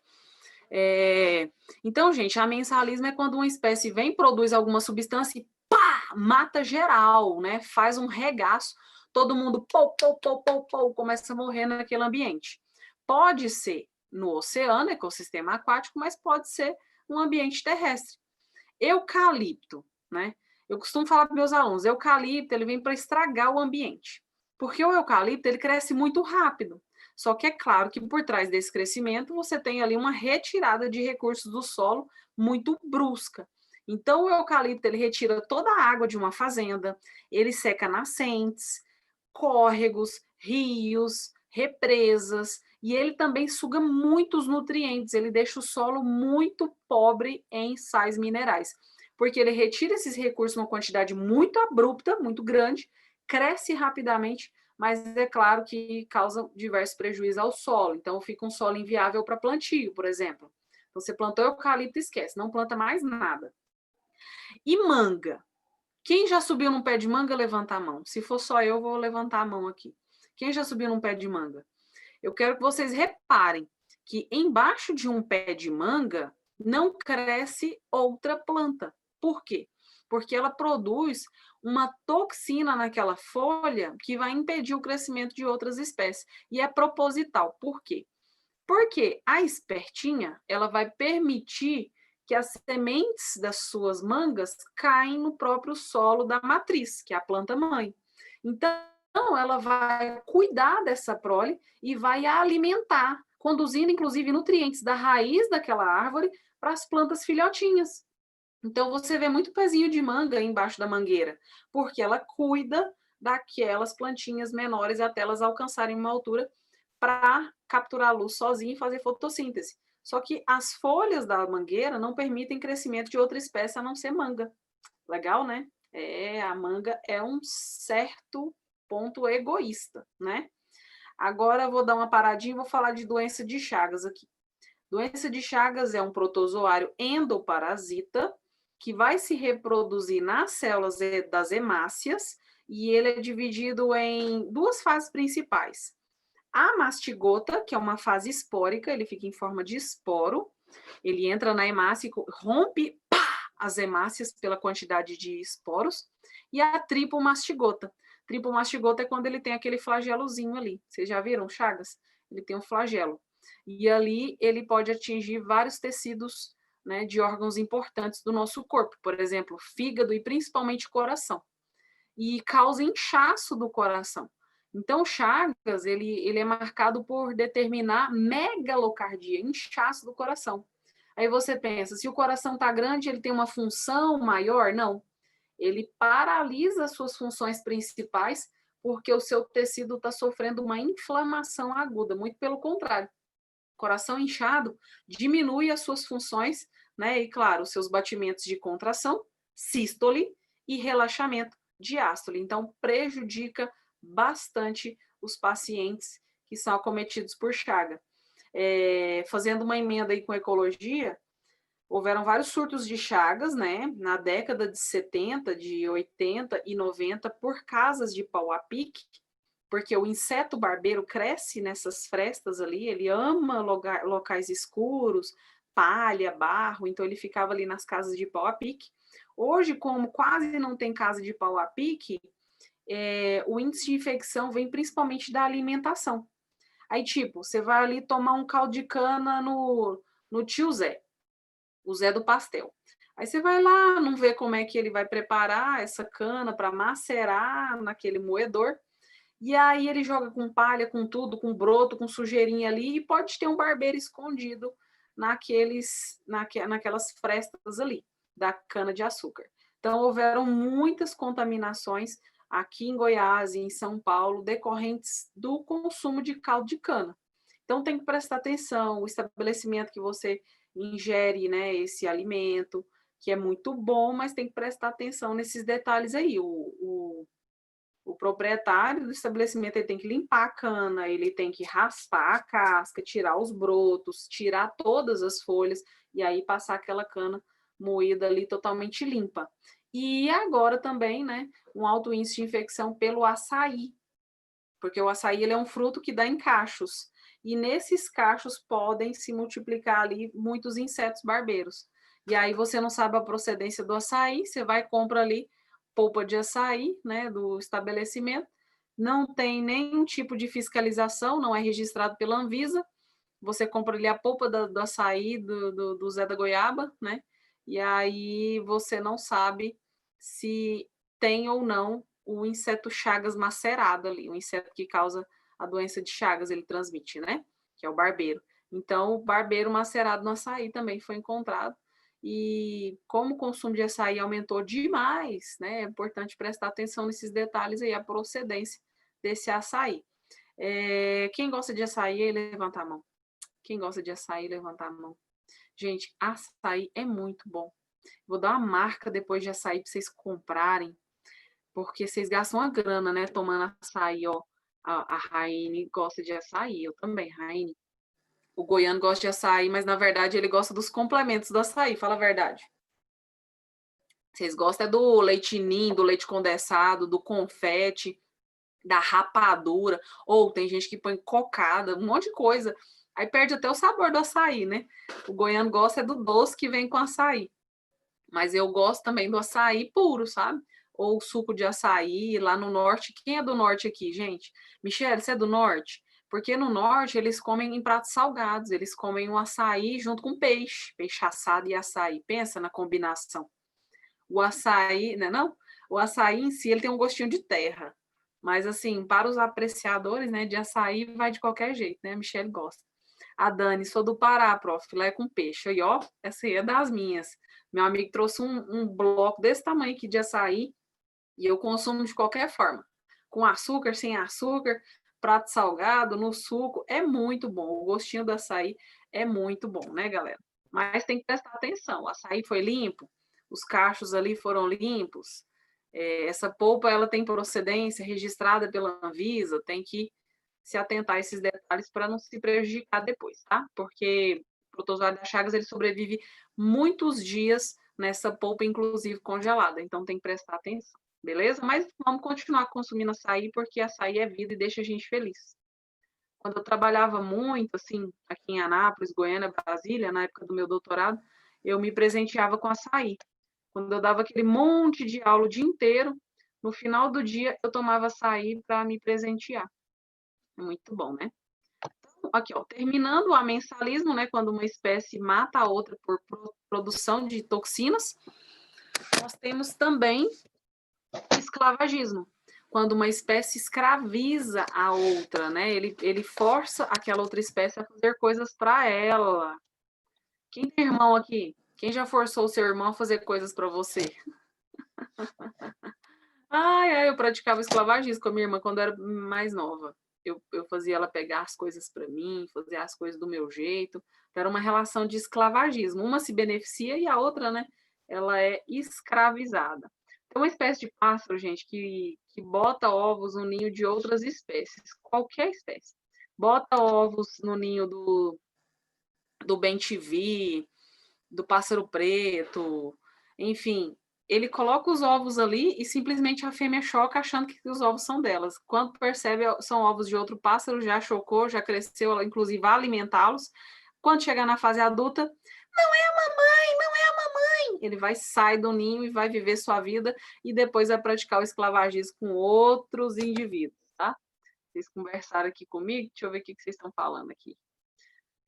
Então, gente, a mensalismo é quando uma espécie vem, produz alguma substância e pá, mata geral, né? Faz um regaço, todo mundo começa a morrer naquele ambiente. Pode ser no oceano, ecossistema aquático, mas pode ser no ambiente terrestre. Eucalipto, né? Eu costumo falar para meus alunos, eucalipto, ele vem para estragar o ambiente. Porque o eucalipto, ele cresce muito rápido. Só que é claro que por trás desse crescimento você tem ali uma retirada de recursos do solo muito brusca. Então o eucalipto ele retira toda a água de uma fazenda, ele seca nascentes, córregos, rios, represas e ele também suga muitos nutrientes, ele deixa o solo muito pobre em sais minerais, porque ele retira esses recursos numa quantidade muito abrupta, muito grande, cresce rapidamente, mas é claro que causa diversos prejuízos ao solo. Então, fica um solo inviável para plantio, por exemplo. Você plantou eucalipto, esquece, não planta mais nada. E manga? Quem já subiu num pé de manga, levanta a mão. Se for só eu, vou levantar a mão aqui. Quem já subiu num pé de manga? Eu quero que vocês reparem que embaixo de um pé de manga não cresce outra planta. Por quê? porque ela produz uma toxina naquela folha que vai impedir o crescimento de outras espécies. E é proposital. Por quê? Porque a espertinha, ela vai permitir que as sementes das suas mangas caem no próprio solo da matriz, que é a planta mãe. Então, ela vai cuidar dessa prole e vai alimentar, conduzindo inclusive nutrientes da raiz daquela árvore para as plantas filhotinhas. Então, você vê muito pezinho de manga embaixo da mangueira, porque ela cuida daquelas plantinhas menores até elas alcançarem uma altura para capturar a luz sozinha e fazer fotossíntese. Só que as folhas da mangueira não permitem crescimento de outra espécie a não ser manga. Legal, né? A manga é um certo ponto egoísta, né? Agora eu vou dar uma paradinha e vou falar de doença de Chagas aqui. Doença de Chagas é um protozoário endoparasita que vai se reproduzir nas células das hemácias e ele é dividido em duas fases principais. A mastigota, que é uma fase espórica, ele fica em forma de esporo, ele entra na hemácia e rompe as hemácias pela quantidade de esporos, e a tripomastigota. Tripomastigota é quando ele tem aquele flagelozinho ali. Vocês já viram Chagas? Ele tem um flagelo. E ali ele pode atingir vários tecidos, né, de órgãos importantes do nosso corpo, por exemplo, fígado e principalmente coração. E causa inchaço do coração. Então, Chagas, ele é marcado por determinar megalocardia, inchaço do coração. Aí você pensa, se o coração está grande, ele tem uma função maior? Não. Ele paralisa as suas funções principais porque o seu tecido está sofrendo uma inflamação aguda. Muito pelo contrário. Coração inchado diminui as suas funções, né? E, claro, os seus batimentos de contração, sístole, e relaxamento, diástole. Então, prejudica bastante os pacientes que são acometidos por Chaga. Fazendo uma emenda aí com ecologia, houveram vários surtos de Chagas, né, na década de 70, de 80 e 90, por casas de pau a pique, porque o inseto barbeiro cresce nessas frestas ali, ele ama locais escuros, palha, barro, então ele ficava ali nas casas de pau a pique. Hoje, como quase não tem casa de pau a pique, o índice de infecção vem principalmente da alimentação. Aí, tipo, você vai ali tomar um caldo de cana no tio Zé, o Zé do pastel. Aí você vai lá, não vê como é que ele vai preparar essa cana para macerar naquele moedor, e aí ele joga com palha, com tudo, com broto, com sujeirinha ali, e pode ter um barbeiro escondido naquelas frestas ali, da cana-de-açúcar. Então, houveram muitas contaminações aqui em Goiás e em São Paulo, decorrentes do consumo de caldo de cana. Então, tem que prestar atenção, o estabelecimento que você ingere, né, esse alimento, que é muito bom, mas tem que prestar atenção nesses detalhes aí. O proprietário do estabelecimento ele tem que limpar a cana, ele tem que raspar a casca, tirar os brotos, tirar todas as folhas, e aí passar aquela cana moída ali totalmente limpa. E agora também, né, um alto índice de infecção pelo açaí, porque o açaí ele é um fruto que dá em cachos, e nesses cachos podem se multiplicar ali muitos insetos barbeiros. E aí você não sabe a procedência do açaí, você vai e compra ali polpa de açaí, né, do estabelecimento, não tem nenhum tipo de fiscalização, não é registrado pela Anvisa, você compra ali a polpa do açaí do Zé da Goiaba, né, e aí você não sabe se tem ou não o inseto Chagas macerado ali, o inseto que causa a doença de Chagas, ele transmite, né? Que é o barbeiro. Então, o barbeiro macerado no açaí também foi encontrado. E como o consumo de açaí aumentou demais, né? É importante prestar atenção nesses detalhes aí, a procedência desse açaí. Quem gosta de açaí, levanta a mão. Quem gosta de açaí, levanta a mão. Gente, açaí é muito bom. Vou dar uma marca depois de açaí para vocês comprarem, porque vocês gastam uma grana, né, tomando açaí, ó. A Raine gosta de açaí, eu também, Raine. O goiano gosta de açaí, mas na verdade ele gosta dos complementos do açaí, fala a verdade. Vocês gostam do leite ninho, do leite condensado, do confete, da rapadura, ou tem gente que põe cocada, um monte de coisa. Aí perde até o sabor do açaí, né? O goiano gosta do doce que vem com açaí. Mas eu gosto também do açaí puro, sabe? Ou suco de açaí lá no norte. Quem é do norte aqui, gente? Michele, você é do norte? Porque no norte eles comem em pratos salgados, eles comem um açaí junto com peixe, peixe assado e açaí. Pensa na combinação. O açaí, né, não? O açaí em si, ele tem um gostinho de terra. Mas assim, para os apreciadores, né, de açaí vai de qualquer jeito, né? A Michele gosta. A Dani, sou do Pará, prof, filé com peixe. Aí, ó, essa aí é das minhas. Meu amigo trouxe um bloco desse tamanho aqui de açaí e eu consumo de qualquer forma. Com açúcar, sem açúcar, prato salgado, no suco. É muito bom. O gostinho do açaí é muito bom, né, galera? Mas tem que prestar atenção. O açaí foi limpo, os cachos ali foram limpos. Essa polpa, ela tem procedência registrada pela Anvisa, tem que se atentar a esses detalhes para não se prejudicar depois, tá? Porque o protozoário da Chagas, ele sobrevive muitos dias nessa polpa, inclusive congelada, então tem que prestar atenção, beleza? Mas vamos continuar consumindo açaí, porque açaí é vida e deixa a gente feliz. Quando eu trabalhava muito, assim, aqui em Anápolis, Goiânia, Brasília, na época do meu doutorado, eu me presenteava com açaí. Quando eu dava aquele monte de aula o dia inteiro, no final do dia eu tomava açaí para me presentear. Muito bom, né? Então, aqui, ó, terminando o amensalismo, né? Quando uma espécie mata a outra por produção de toxinas, nós temos também esclavagismo. Quando uma espécie escraviza a outra, né? Ele força aquela outra espécie a fazer coisas para ela. Quem tem irmão aqui? Quem já forçou o seu irmão a fazer coisas para você? Eu praticava esclavagismo com a minha irmã quando eu era mais nova. Eu fazia ela pegar as coisas para mim, fazer as coisas do meu jeito. Então, era uma relação de esclavagismo. Uma se beneficia e a outra, né? Ela é escravizada. Tem uma espécie de pássaro, gente, que bota ovos no ninho de outras espécies, qualquer espécie. Bota ovos no ninho do bem-te-vi, do pássaro preto, enfim, ele coloca os ovos ali e simplesmente a fêmea choca achando que os ovos são delas. Quando percebe, são ovos de outro pássaro, já chocou, já cresceu, ela inclusive vai alimentá-los. Quando chegar na fase adulta, não é a mamãe, não é a mamãe. Ele vai sair do ninho e vai viver sua vida e depois vai praticar o esclavagismo com outros indivíduos, tá? Vocês conversaram aqui comigo, deixa eu ver o que vocês estão falando aqui.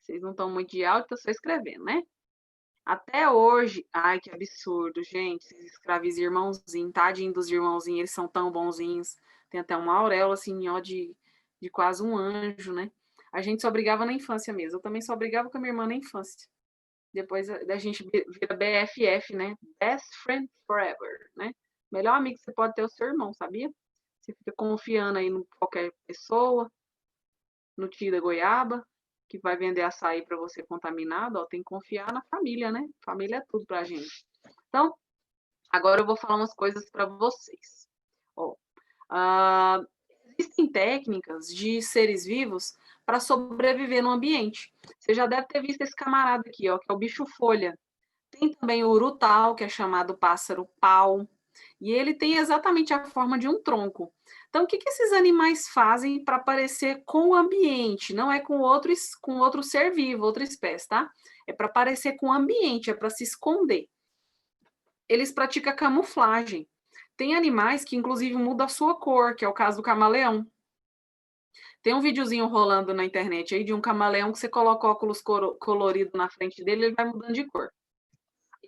Vocês não estão muito de áudio, estou só escrevendo, né? Até hoje, ai que absurdo, gente, esses escravizam irmãozinhos, tadinho dos irmãozinhos, eles são tão bonzinhos, tem até uma auréola assim, ó, de quase um anjo, né? A gente só brigava na infância mesmo, eu também só brigava com a minha irmã na infância. Depois da gente vira BFF, né? Best Friend Forever, né? Melhor amigo que você pode ter é o seu irmão, sabia? Você fica confiando aí em qualquer pessoa, no tio da goiaba, que vai vender açaí para você contaminado, ó, tem que confiar na família, né? Família é tudo pra gente. Então, agora eu vou falar umas coisas para vocês. Ó, existem técnicas de seres vivos para sobreviver no ambiente. Você já deve ter visto esse camarada aqui, ó, que é o bicho-folha. Tem também o urutau, que é chamado pássaro-pau, e ele tem exatamente a forma de um tronco. Então, o que esses animais fazem para parecer com o ambiente? Não é com outro ser vivo, outra espécie, tá? É para parecer com o ambiente, é para se esconder. Eles praticam camuflagem. Tem animais que, inclusive, mudam a sua cor, que é o caso do camaleão. Tem um videozinho rolando na internet aí de um camaleão que você coloca óculos colorido na frente dele, ele vai mudando de cor.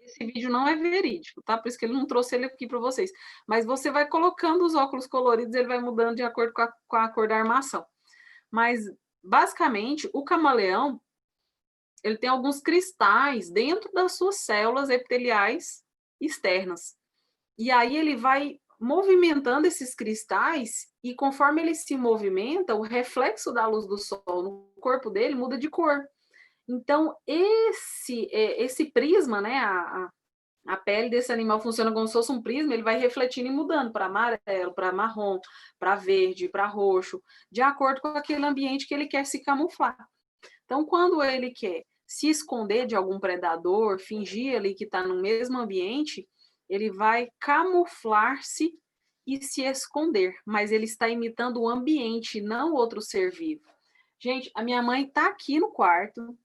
Esse vídeo não é verídico, tá? Por isso que ele não trouxe ele aqui para vocês. Mas você vai colocando os óculos coloridos, ele vai mudando de acordo com a cor da armação. Mas, basicamente, o camaleão, ele tem alguns cristais dentro das suas células epiteliais externas. E aí ele vai movimentando esses cristais e conforme ele se movimenta, o reflexo da luz do sol no corpo dele muda de cor. Então, esse prisma, né, a pele desse animal funciona como se fosse um prisma, ele vai refletindo e mudando para amarelo, para marrom, para verde, para roxo, de acordo com aquele ambiente que ele quer se camuflar. Então, quando ele quer se esconder de algum predador, fingir ali que está no mesmo ambiente, ele vai camuflar-se e se esconder, mas ele está imitando o ambiente, não outro ser vivo. Gente, a minha mãe está aqui no quarto,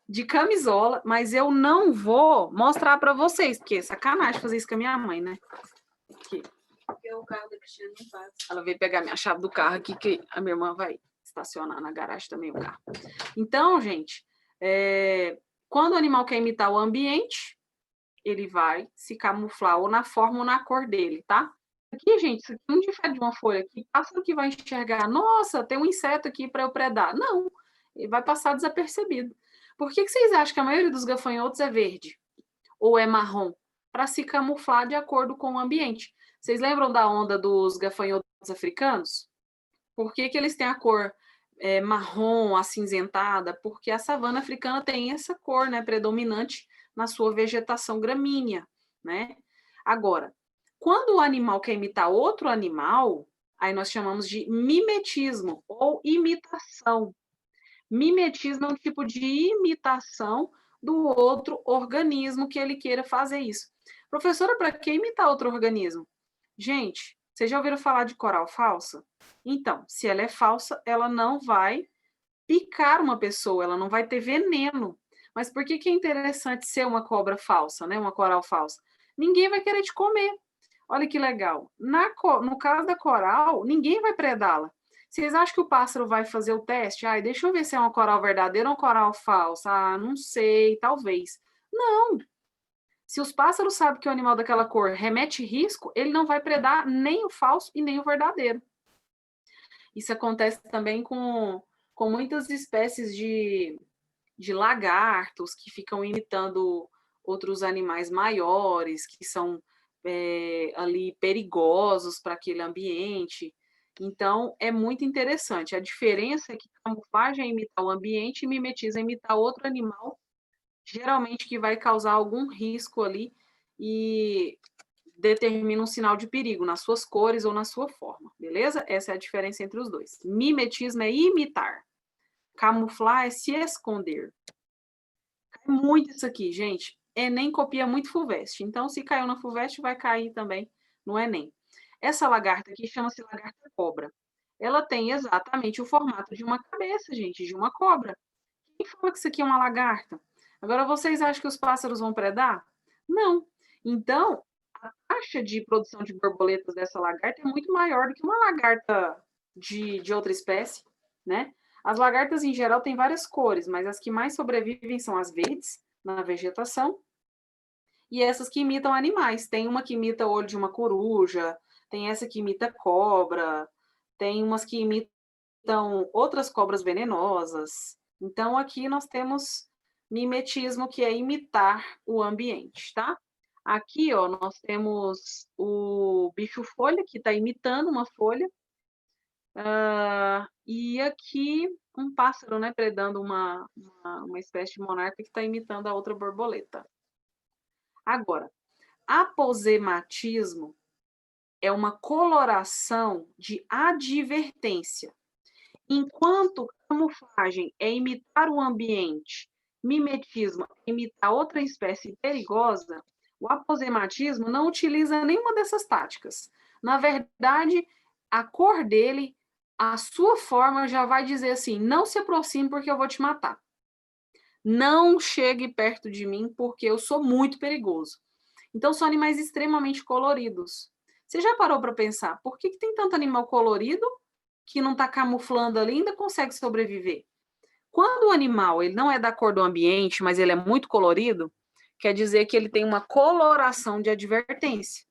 de camisola, mas eu não vou mostrar para vocês, porque é sacanagem fazer isso com a minha mãe, né? Aqui. Porque o carro da Cristiane não passa. Ela veio pegar minha chave do carro aqui, que a minha irmã vai estacionar na garagem também o carro. Então, gente, quando o animal quer imitar o ambiente, ele vai se camuflar ou na forma ou na cor dele, tá? Aqui, gente, isso aqui não difere de uma folha aqui. Pássaro que vai enxergar, nossa, tem um inseto aqui para eu predar. Não, ele vai passar desapercebido. Por que vocês acham que a maioria dos gafanhotos é verde ou é marrom? Para se camuflar de acordo com o ambiente. Vocês lembram da onda dos gafanhotos africanos? Por que eles têm a cor marrom, acinzentada? Porque a savana africana tem essa cor, né, predominante na sua vegetação gramínea, né? Agora, quando o animal quer imitar outro animal, aí nós chamamos de mimetismo ou imitação. Mimetismo é um tipo de imitação do outro organismo que ele queira fazer isso. Professora, para que imitar outro organismo? Gente, vocês já ouviram falar de coral falsa? Então, se ela é falsa, ela não vai picar uma pessoa, ela não vai ter veneno. Mas por que é interessante ser uma cobra falsa, né? Uma coral falsa? Ninguém vai querer te comer. Olha que legal. No caso da coral, ninguém vai predá-la. Vocês acham que o pássaro vai fazer o teste? Ai, deixa eu ver se é uma coral verdadeira ou uma coral falsa. Ah, não sei, talvez. Não. Se os pássaros sabem que o animal daquela cor remete risco, ele não vai predar nem o falso e nem o verdadeiro. Isso acontece também com muitas espécies de lagartos que ficam imitando outros animais maiores, que são ali perigosos para aquele ambiente. Então, é muito interessante. A diferença é que camuflagem é imitar o ambiente e mimetismo é imitar outro animal, geralmente que vai causar algum risco ali e determina um sinal de perigo nas suas cores ou na sua forma, beleza? Essa é a diferença entre os dois. Mimetismo é imitar. Camuflar é se esconder. Cai muito isso aqui, gente. Enem copia muito FUVEST. Então, se caiu na FUVEST, vai cair também no Enem. Essa lagarta aqui chama-se lagarta cobra. Ela tem exatamente o formato de uma cabeça, gente, de uma cobra. Quem fala que isso aqui é uma lagarta? Agora, vocês acham que os pássaros vão predar? Não. Então, a taxa de produção de borboletas dessa lagarta é muito maior do que uma lagarta de outra espécie, né? As lagartas, em geral, têm várias cores, mas as que mais sobrevivem são as verdes, na vegetação, e essas que imitam animais. Tem uma que imita o olho de uma coruja, tem essa que imita cobra, tem umas que imitam outras cobras venenosas. Então, aqui nós temos mimetismo, que é imitar o ambiente, tá? Aqui, ó, nós temos o bicho-folha, que está imitando uma folha. E aqui, um pássaro, né, predando uma espécie de monarca que está imitando a outra borboleta. Agora, aposematismo é uma coloração de advertência. Enquanto camuflagem é imitar o ambiente, mimetismo é imitar outra espécie perigosa, o aposematismo não utiliza nenhuma dessas táticas. Na verdade, a cor dele, a sua forma já vai dizer assim: não se aproxime porque eu vou te matar. Não chegue perto de mim porque eu sou muito perigoso. Então, são animais extremamente coloridos. Você já parou para pensar por que tem tanto animal colorido que não está camuflando ali e ainda consegue sobreviver? Quando o animal ele não é da cor do ambiente, mas ele é muito colorido, quer dizer que ele tem uma coloração de advertência.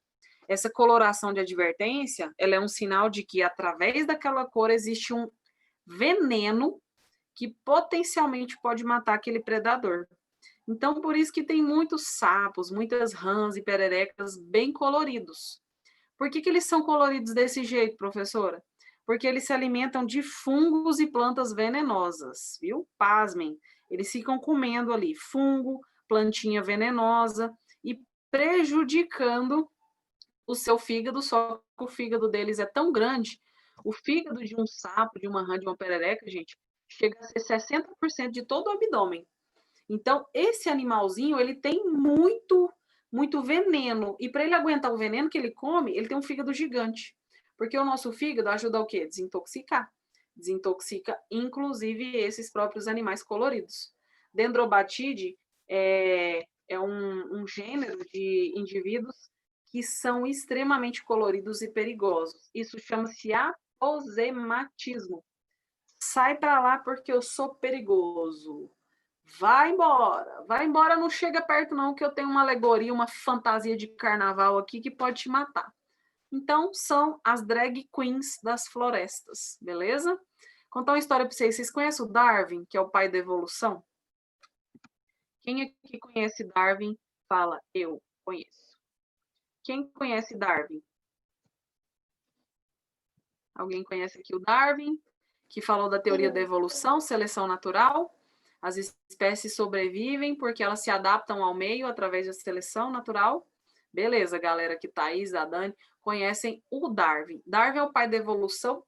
Essa coloração de advertência, ela é um sinal de que através daquela cor existe um veneno que potencialmente pode matar aquele predador. Então, por isso que tem muitos sapos, muitas rãs e pererecas bem coloridos. Por que eles são coloridos desse jeito, professora? Porque eles se alimentam de fungos e plantas venenosas, viu? Pasmem, eles ficam comendo ali fungo, plantinha venenosa e prejudicando o seu fígado, só que o fígado deles é tão grande, o fígado de um sapo, de uma rã, de uma perereca, gente, chega a ser 60% de todo o abdômen. Então, esse animalzinho, ele tem muito veneno. E para ele aguentar o veneno que ele come, ele tem um fígado gigante. Porque o nosso fígado ajuda o quê? Desintoxicar. Desintoxica, inclusive, esses próprios animais coloridos. Dendrobatidae é um gênero de indivíduos que são extremamente coloridos e perigosos. Isso chama-se aposematismo. Sai para lá porque eu sou perigoso. Vai embora, não chega perto não, que eu tenho uma alegoria, uma fantasia de carnaval aqui que pode te matar. Então, são as drag queens das florestas, beleza? Contar uma história para vocês. Vocês conhecem o Darwin, que é o pai da evolução? Quem aqui conhece Darwin, fala, eu conheço. Quem conhece Darwin? Alguém conhece aqui o Darwin, que falou da teoria da evolução, seleção natural? As espécies sobrevivem porque elas se adaptam ao meio através da seleção natural. Beleza, galera que Thaís, a Dani, conhecem o Darwin. Darwin é o pai da evolução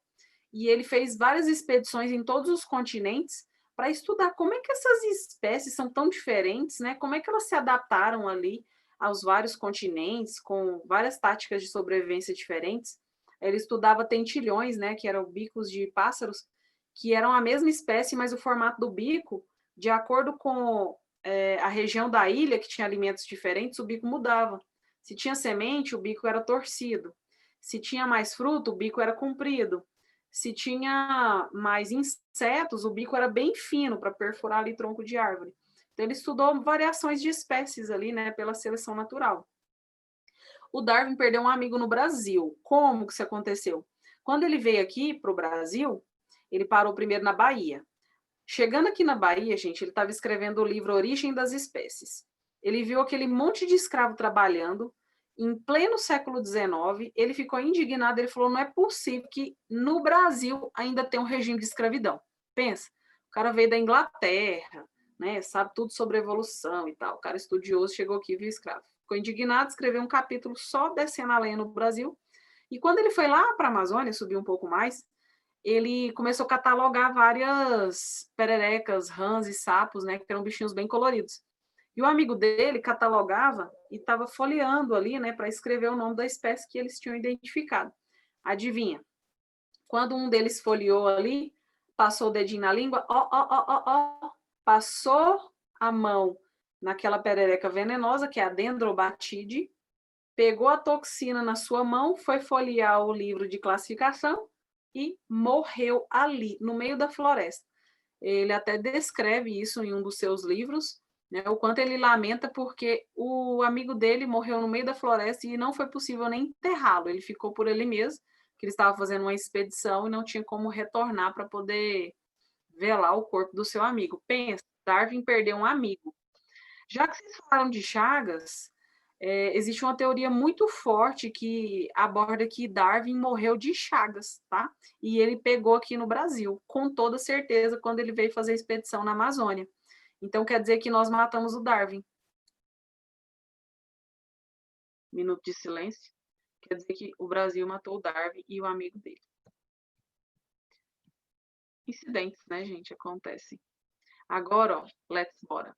e ele fez várias expedições em todos os continentes para estudar como é que essas espécies são tão diferentes, né? Como é que elas se adaptaram ali aos vários continentes, com várias táticas de sobrevivência diferentes. Ele estudava tentilhões, né? Que eram bicos de pássaros, que eram a mesma espécie, mas o formato do bico, de acordo com a região da ilha, que tinha alimentos diferentes, o bico mudava. Se tinha semente, o bico era torcido. Se tinha mais fruto, o bico era comprido. Se tinha mais insetos, o bico era bem fino para perfurar ali tronco de árvore. Então, ele estudou variações de espécies ali, né, pela seleção natural. O Darwin perdeu um amigo no Brasil. Como que isso aconteceu? Quando ele veio aqui para o Brasil, ele parou primeiro na Bahia. Chegando aqui na Bahia, gente, ele estava escrevendo o livro Origem das Espécies. Ele viu aquele monte de escravo trabalhando, em pleno século XIX, ele ficou indignado, ele falou, não é possível que no Brasil ainda tem um regime de escravidão. Pensa, o cara veio da Inglaterra, né, sabe tudo sobre evolução e tal, o cara estudioso chegou aqui e viu escravo. Ficou indignado, escreveu um capítulo só descendo a lenha no Brasil, e quando ele foi lá para a Amazônia, subiu um pouco mais, ele começou a catalogar várias pererecas, rãs e sapos, né, que eram bichinhos bem coloridos. E o amigo dele catalogava e estava folheando ali, né, para escrever o nome da espécie que eles tinham identificado. Adivinha? Quando um deles folheou ali, passou o dedinho na língua, passou a mão naquela perereca venenosa, que é a Dendrobatidae, pegou a toxina na sua mão, foi folhear o livro de classificação e morreu ali, no meio da floresta. Ele até descreve isso em um dos seus livros, né, o quanto ele lamenta porque o amigo dele morreu no meio da floresta e não foi possível nem enterrá-lo. Ele ficou por ele mesmo, que ele estava fazendo uma expedição e não tinha como retornar para poder velar o corpo do seu amigo. Pensa, Darwin perdeu um amigo. Já que vocês falaram de Chagas, existe uma teoria muito forte que aborda que Darwin morreu de Chagas, tá? E ele pegou aqui no Brasil, com toda certeza, quando ele veio fazer a expedição na Amazônia. Então, quer dizer que nós matamos o Darwin. Minuto de silêncio. Quer dizer que o Brasil matou o Darwin e o amigo dele. Incidentes, né, gente? Acontecem. Agora, ó, let's bora.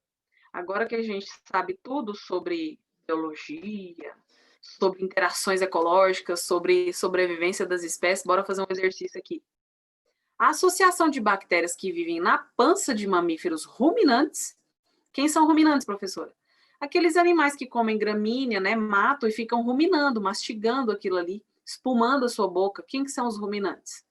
Agora que a gente sabe tudo sobre biologia, sobre interações ecológicas, sobre sobrevivência das espécies, bora fazer um exercício aqui. A associação de bactérias que vivem na pança de mamíferos ruminantes. Quem são ruminantes, professora? Aqueles animais que comem gramínea, né, matam e ficam ruminando, mastigando aquilo ali, espumando a sua boca. Quem que são os ruminantes?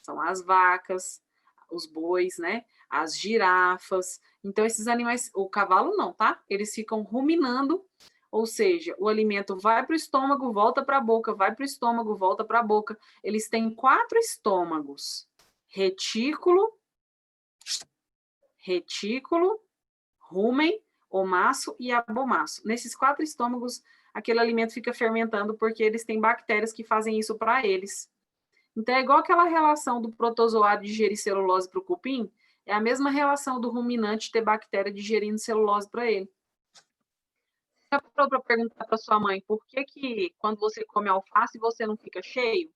São as vacas, os bois, né, as girafas. Então, esses animais, o cavalo não, tá? Eles ficam ruminando, ou seja, o alimento vai para o estômago, volta para a boca, vai para o estômago, volta para a boca. Eles têm 4 estômagos. Retículo, rumen, omaço e abomaço. Nesses 4 estômagos, aquele alimento fica fermentando porque eles têm bactérias que fazem isso para eles. Então, é igual aquela relação do protozoário digerir celulose para o cupim, é a mesma relação do ruminante ter bactéria digerindo celulose para ele. Você já parou para perguntar para sua mãe por que quando você come alface você não fica cheio?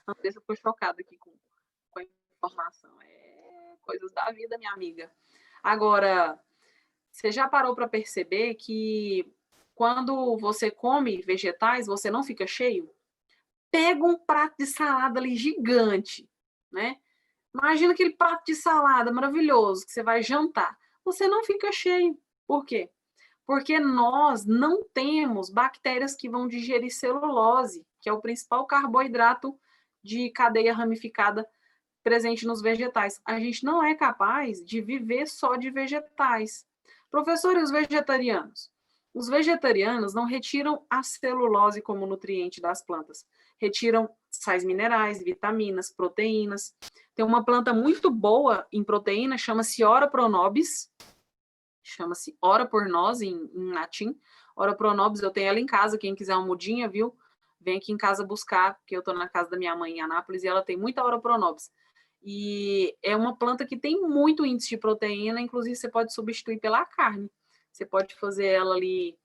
A Andressa ficou chocada aqui com a informação. Coisas da vida, minha amiga. Agora, você já parou para perceber que quando você come vegetais, você não fica cheio? Pega um prato de salada ali gigante, né? Imagina aquele prato de salada maravilhoso que você vai jantar. Você não fica cheio. Por quê? Porque nós não temos bactérias que vão digerir celulose, que é o principal carboidrato de cadeia ramificada presente nos vegetais. A gente não é capaz de viver só de vegetais. Professor, e os vegetarianos? Os vegetarianos não retiram a celulose como nutriente das plantas. Retiram sais minerais, vitaminas, proteínas. Tem uma planta muito boa em proteína, chama-se Ora pronobis. Chama-se Ora por nós, em latim. Ora pronobis, eu tenho ela em casa, quem quiser uma mudinha, viu? Vem aqui em casa buscar, porque eu estou na casa da minha mãe em Anápolis, e ela tem muita Ora pronobis. E é uma planta que tem muito índice de proteína, inclusive você pode substituir pela carne. Você pode fazer ela ali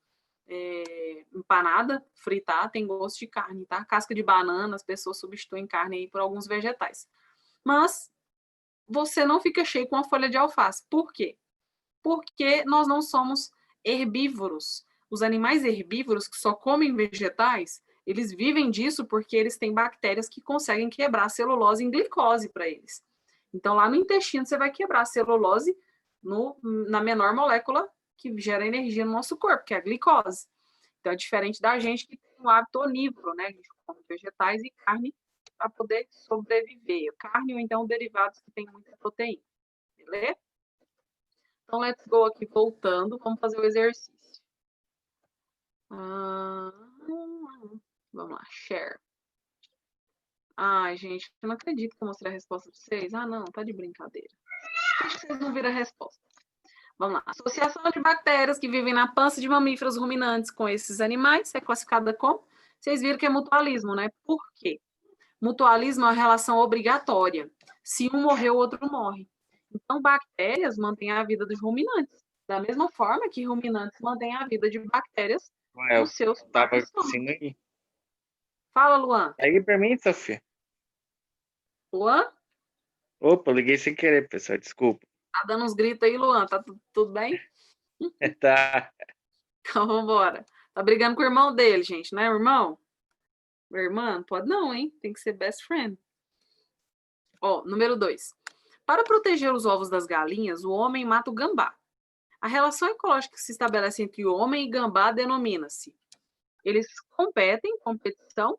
empanada, fritar, tem gosto de carne, tá? Casca de banana, as pessoas substituem carne aí por alguns vegetais. Mas você não fica cheio com a folha de alface. Por quê? Porque nós não somos herbívoros. Os animais herbívoros que só comem vegetais, eles vivem disso porque eles têm bactérias que conseguem quebrar a celulose em glicose para eles. Então, lá no intestino, você vai quebrar a celulose na menor molécula que gera energia no nosso corpo, que é a glicose. Então, é diferente da gente que tem um hábito onívoro, né? A gente come vegetais e carne para poder sobreviver. Carne ou então derivados que têm muita proteína. Beleza? Então, let's go aqui, voltando. Vamos fazer o exercício. Vamos lá, share. Ai, gente, eu não acredito que eu mostrei a resposta para vocês. Ah, não, tá de brincadeira. Acho que vocês não viram a resposta. Vamos lá. Associação de bactérias que vivem na pança de mamíferos ruminantes com esses animais é classificada como? Vocês viram que é mutualismo, né? Por quê? Mutualismo é uma relação obrigatória. Se um morrer, o outro morre. Então, bactérias mantêm a vida dos ruminantes. Da mesma forma que ruminantes mantêm a vida de bactérias nos seus tava assim aí. Fala, Luan. Aí pra mim, Sofia. Luan? Opa, liguei sem querer, pessoal. Desculpa. Tá dando uns gritos aí, Luan? Tá tudo bem? Tá. Então, vambora. Tá brigando com o irmão dele, gente, né, irmão? Meu irmão, não pode não, hein? Tem que ser best friend. Ó, número 2. Para proteger os ovos das galinhas, o homem mata o gambá. A relação ecológica que se estabelece entre o homem e gambá denomina-se. Eles competem, competição,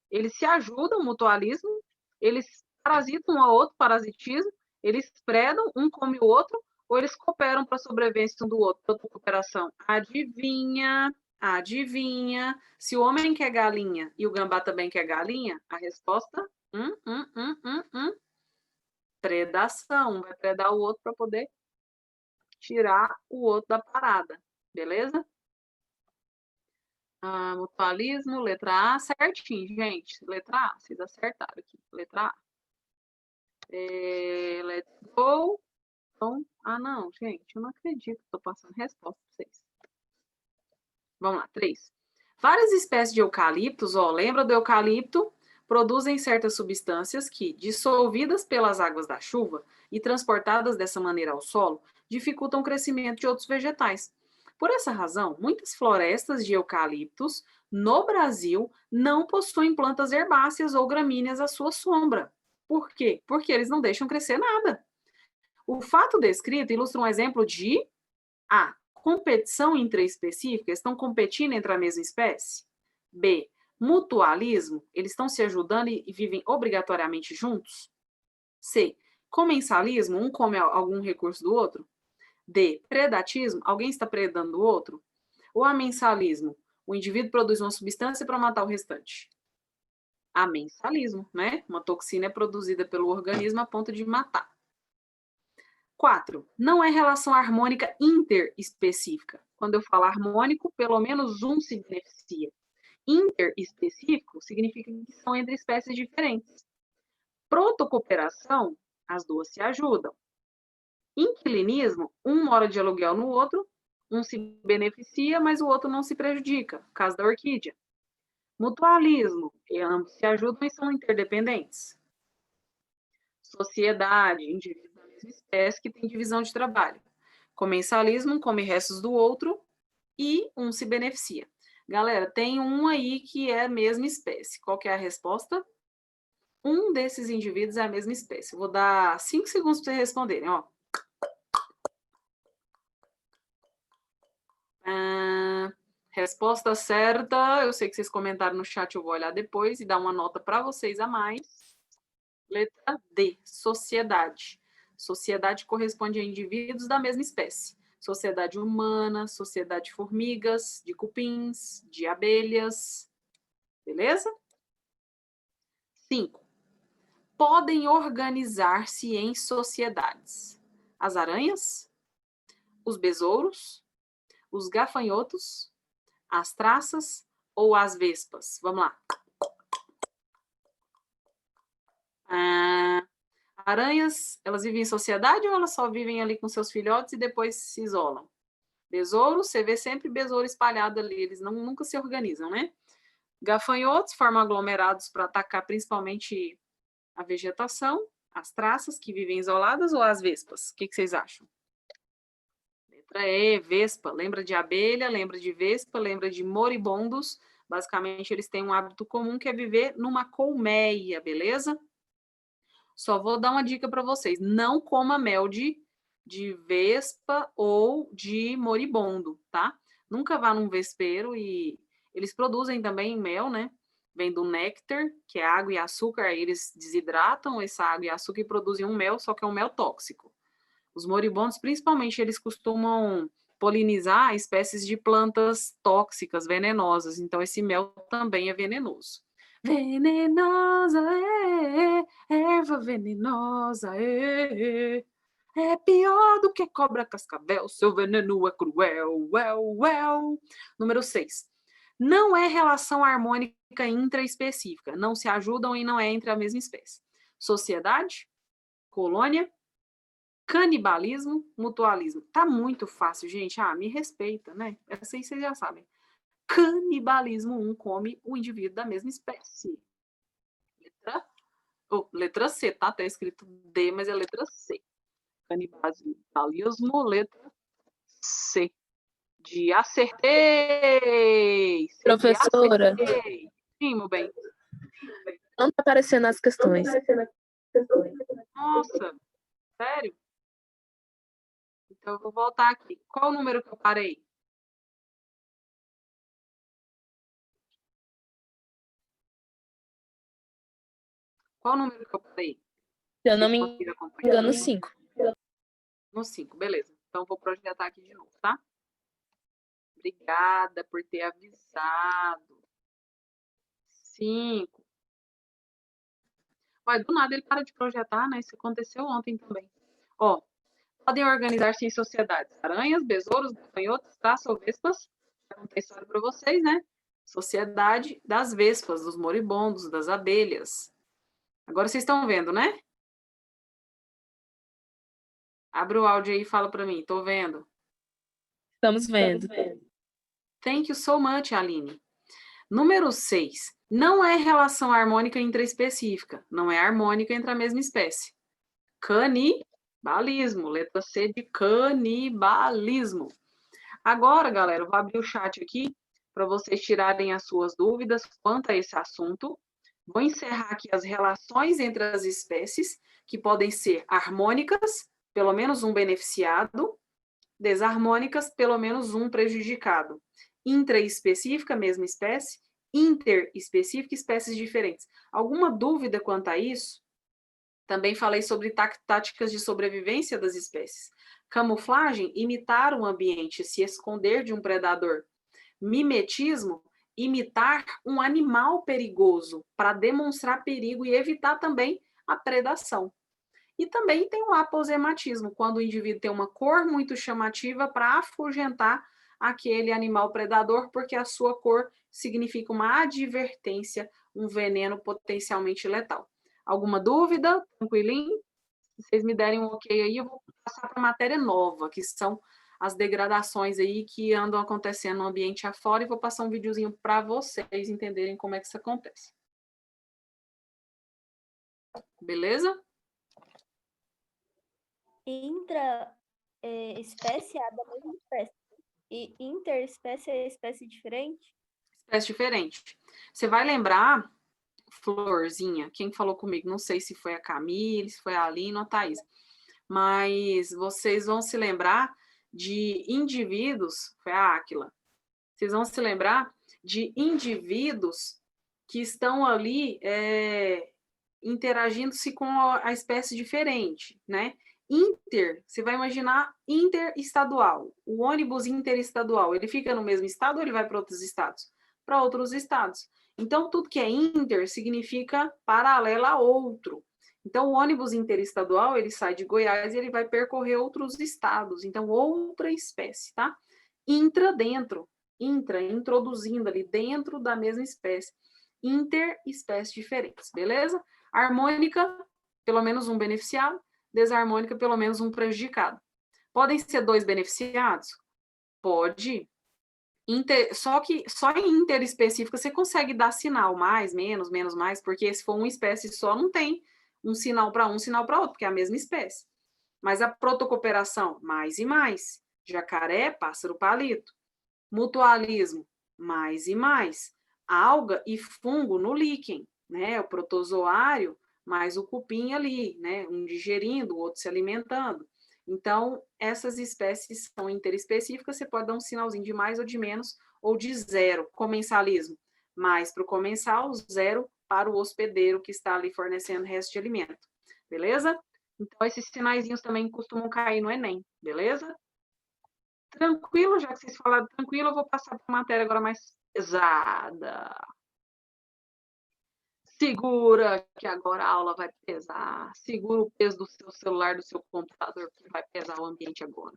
eles se ajudam, mutualismo, eles parasitam um ao outro, parasitismo, eles predam, um come o outro, ou eles cooperam para a sobrevivência um do outro, para a cooperação. Adivinha, adivinha. Se o homem quer galinha e o gambá também quer galinha, a resposta, predação. Um vai predar o outro para poder tirar o outro da parada, beleza? Mutualismo, letra A, certinho, gente. Letra A, vocês acertaram aqui. Letra A. Let's go. Então, não, gente, eu não acredito que estou passando resposta para vocês. Vamos lá, 3. Várias espécies de eucaliptos, lembra do eucalipto? Produzem certas substâncias que, dissolvidas pelas águas da chuva e transportadas dessa maneira ao solo, dificultam o crescimento de outros vegetais. Por essa razão, muitas florestas de eucaliptos no Brasil não possuem plantas herbáceas ou gramíneas à sua sombra. Por quê? Porque eles não deixam crescer nada. O fato descrito ilustra um exemplo de A. Competição intraespecífica, estão competindo entre a mesma espécie. B. Mutualismo, eles estão se ajudando e vivem obrigatoriamente juntos. C. Comensalismo, um come algum recurso do outro. D. Predatismo, alguém está predando o outro. Ou amensalismo, o indivíduo produz uma substância para matar o restante. Amensalismo, né? Uma toxina é produzida pelo organismo a ponto de matar. 4. Não é relação harmônica interespecífica. Quando eu falo harmônico, pelo menos um se beneficia. Interespecífico significa que são entre espécies diferentes. Protocooperação, as duas se ajudam. Inquilinismo, um mora de aluguel no outro, um se beneficia, mas o outro não se prejudica. No caso da orquídea. Mutualismo, ambos se ajudam e são interdependentes. Sociedade, indivíduos da mesma espécie que tem divisão de trabalho. Comensalismo, um come restos do outro e um se beneficia. Galera, tem um aí que é a mesma espécie. Qual que é a resposta? um desses indivíduos é a mesma espécie. Eu vou dar 5 segundos para vocês responderem, ó. Resposta certa, eu sei que vocês comentaram no chat, eu vou olhar depois e dar uma nota para vocês a mais. Letra D, sociedade. Sociedade corresponde a indivíduos da mesma espécie. Sociedade humana, sociedade de formigas, de cupins, de abelhas. Beleza? 5. Podem organizar-se em sociedades. As aranhas, os besouros, os gafanhotos, as traças ou as vespas? Vamos lá. Aranhas, elas vivem em sociedade ou elas só vivem ali com seus filhotes e depois se isolam? Besouro, você vê sempre besouro espalhado ali, eles nunca se organizam, né? Gafanhotos formam aglomerados para atacar principalmente a vegetação, as traças que vivem isoladas ou as vespas? O que vocês acham? Letra E, vespa. Lembra de abelha, lembra de vespa, lembra de moribundos. Basicamente, eles têm um hábito comum que é viver numa colmeia, beleza? Só vou dar uma dica para vocês. Não coma mel de vespa ou de moribundo, tá? Nunca vá num vespeiro e eles produzem também mel, né? Vem do néctar, que é água e açúcar, aí eles desidratam essa água e açúcar e produzem um mel, só que é um mel tóxico. Os moribundos, principalmente, eles costumam polinizar espécies de plantas tóxicas, venenosas. Então, esse mel também é venenoso. Venenosa erva venenosa é pior do que cobra cascavel, seu veneno é cruel, Número 6. Não é relação harmônica intraespecífica, não se ajudam e não é entre a mesma espécie. Sociedade, colônia, canibalismo, mutualismo. Tá muito fácil, gente. Me respeita, né? Essa aí vocês já sabem. Canibalismo, um come o indivíduo da mesma espécie. Letra C, tá? Tá escrito D, mas é letra C. Canibalismo, letra C. De acertei! Professora, Sim, meu bem. não tá aparecendo as questões. Nossa, sério? Então eu vou voltar aqui. Qual o número que eu parei? Qual o número que eu parei? Se eu não Vocês me conseguiram acompanhar? engano, 5. No 5, beleza. Então vou projetar aqui de novo, tá? Obrigada por ter avisado. 5. Mas do nada ele para de projetar, né? Isso aconteceu ontem também. Ó, podem organizar-se em sociedades. Aranhas, besouros, gafanhotos, traças ou vespas. Já contei a história para vocês, né? Sociedade das vespas, dos moribundos, das abelhas. Agora vocês estão vendo, né? Abre o áudio aí e fala para mim. Tô vendo. Estamos vendo. Thank you so much, Aline. Número 6. Não é relação harmônica intraespecífica. Não é harmônica entre a mesma espécie. Canibalismo. Letra C de canibalismo. Agora, galera, eu vou abrir o chat aqui para vocês tirarem as suas dúvidas quanto a esse assunto. Vou encerrar aqui as relações entre as espécies, que podem ser harmônicas, pelo menos um beneficiado, desarmônicas, pelo menos um prejudicado. Intraespecífica, mesma espécie, interespecífica, espécies diferentes. Alguma dúvida quanto a isso? Também falei sobre táticas de sobrevivência das espécies. Camuflagem, imitar um ambiente, se esconder de um predador. Mimetismo, imitar um animal perigoso para demonstrar perigo e evitar também a predação. E também tem o aposematismo, quando o indivíduo tem uma cor muito chamativa para afugentar aquele animal predador, porque a sua cor significa uma advertência, um veneno potencialmente letal. Alguma dúvida? Tranquilinho? Se vocês me derem um ok aí, eu vou passar para a matéria nova, que são as degradações aí que andam acontecendo no ambiente afora, e vou passar um videozinho para vocês entenderem como é que isso acontece. Beleza? Intra-espécie é da mesma espécie. E interespécie é espécie diferente? Espécie diferente. Você vai lembrar, florzinha. Quem falou comigo? Não sei se foi a Camille, se foi a Aline ou a Thaís. Mas vocês vão se lembrar de indivíduos, foi a Áquila, vocês vão se lembrar de indivíduos que estão ali interagindo-se com a espécie diferente, né? Você vai imaginar interestadual, o ônibus interestadual, ele fica no mesmo estado ou ele vai para outros estados? Para outros estados. Então, tudo que é inter significa paralelo a outro. Então, o ônibus interestadual, ele sai de Goiás e ele vai percorrer outros estados. Então, outra espécie, tá? Dentro. Introduzindo ali dentro da mesma espécie. Interespécies diferentes, beleza? Harmônica, pelo menos um beneficiado. Desarmônica, pelo menos um prejudicado. Podem ser 2 beneficiados? Pode. Só que só em interespecífica você consegue dar sinal, mais, menos, menos, mais, porque se for uma espécie só, não tem um sinal para um, sinal para outro, porque é a mesma espécie. Mas a protocooperação, mais e mais. Jacaré, pássaro, palito. Mutualismo, mais e mais. Alga e fungo no líquen, né? O protozoário mais o cupim ali, né? Um digerindo, o outro se alimentando. Então, essas espécies são interespecíficas, você pode dar um sinalzinho de mais ou de menos, ou de zero. Comensalismo, mais para o comensal, zero para o hospedeiro que está ali fornecendo resto de alimento. Beleza? Então, esses sinaizinhos também costumam cair no Enem, beleza? Tranquilo, já que vocês falaram tranquilo, eu vou passar para a matéria agora mais pesada. Segura, que agora a aula vai pesar. Segura o peso do seu celular, do seu computador, que vai pesar o ambiente agora.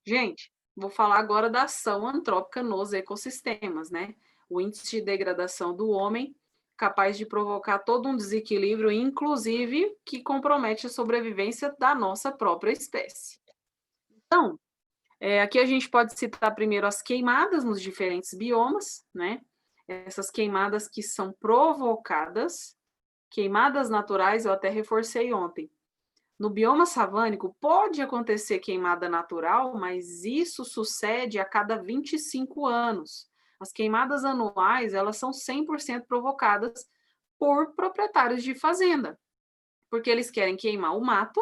Gente, vou falar agora da ação antrópica nos ecossistemas, né? O índice de degradação do homem, capaz de provocar todo um desequilíbrio, inclusive que compromete a sobrevivência da nossa própria espécie. Então, aqui a gente pode citar primeiro as queimadas nos diferentes biomas, né? Essas queimadas que são provocadas, queimadas naturais, eu até reforcei ontem. No bioma savânico pode acontecer queimada natural, mas isso sucede a cada 25 anos. As queimadas anuais, elas são 100% provocadas por proprietários de fazenda, porque eles querem queimar o mato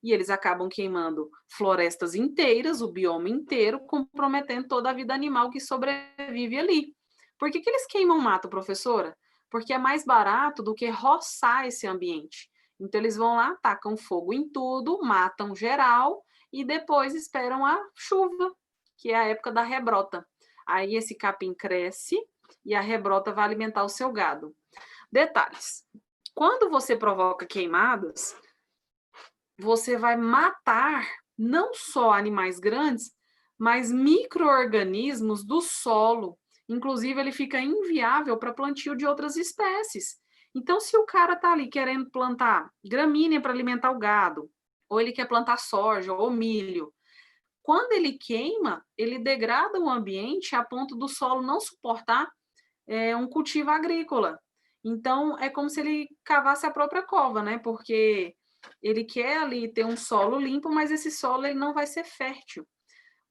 e eles acabam queimando florestas inteiras, o bioma inteiro, comprometendo toda a vida animal que sobrevive ali. Por que eles queimam mato, professora? Porque é mais barato do que roçar esse ambiente. Então, eles vão lá, tacam fogo em tudo, matam geral e depois esperam a chuva, que é a época da rebrota. Aí esse capim cresce e a rebrota vai alimentar o seu gado. Detalhes. Quando você provoca queimadas, você vai matar não só animais grandes, mas micro-organismos do solo. Inclusive, ele fica inviável para plantio de outras espécies. Então, se o cara está ali querendo plantar gramínea para alimentar o gado, ou ele quer plantar soja ou milho, quando ele queima, ele degrada o ambiente a ponto do solo não suportar um cultivo agrícola. Então, é como se ele cavasse a própria cova, né? Porque ele quer ali ter um solo limpo, mas esse solo ele não vai ser fértil.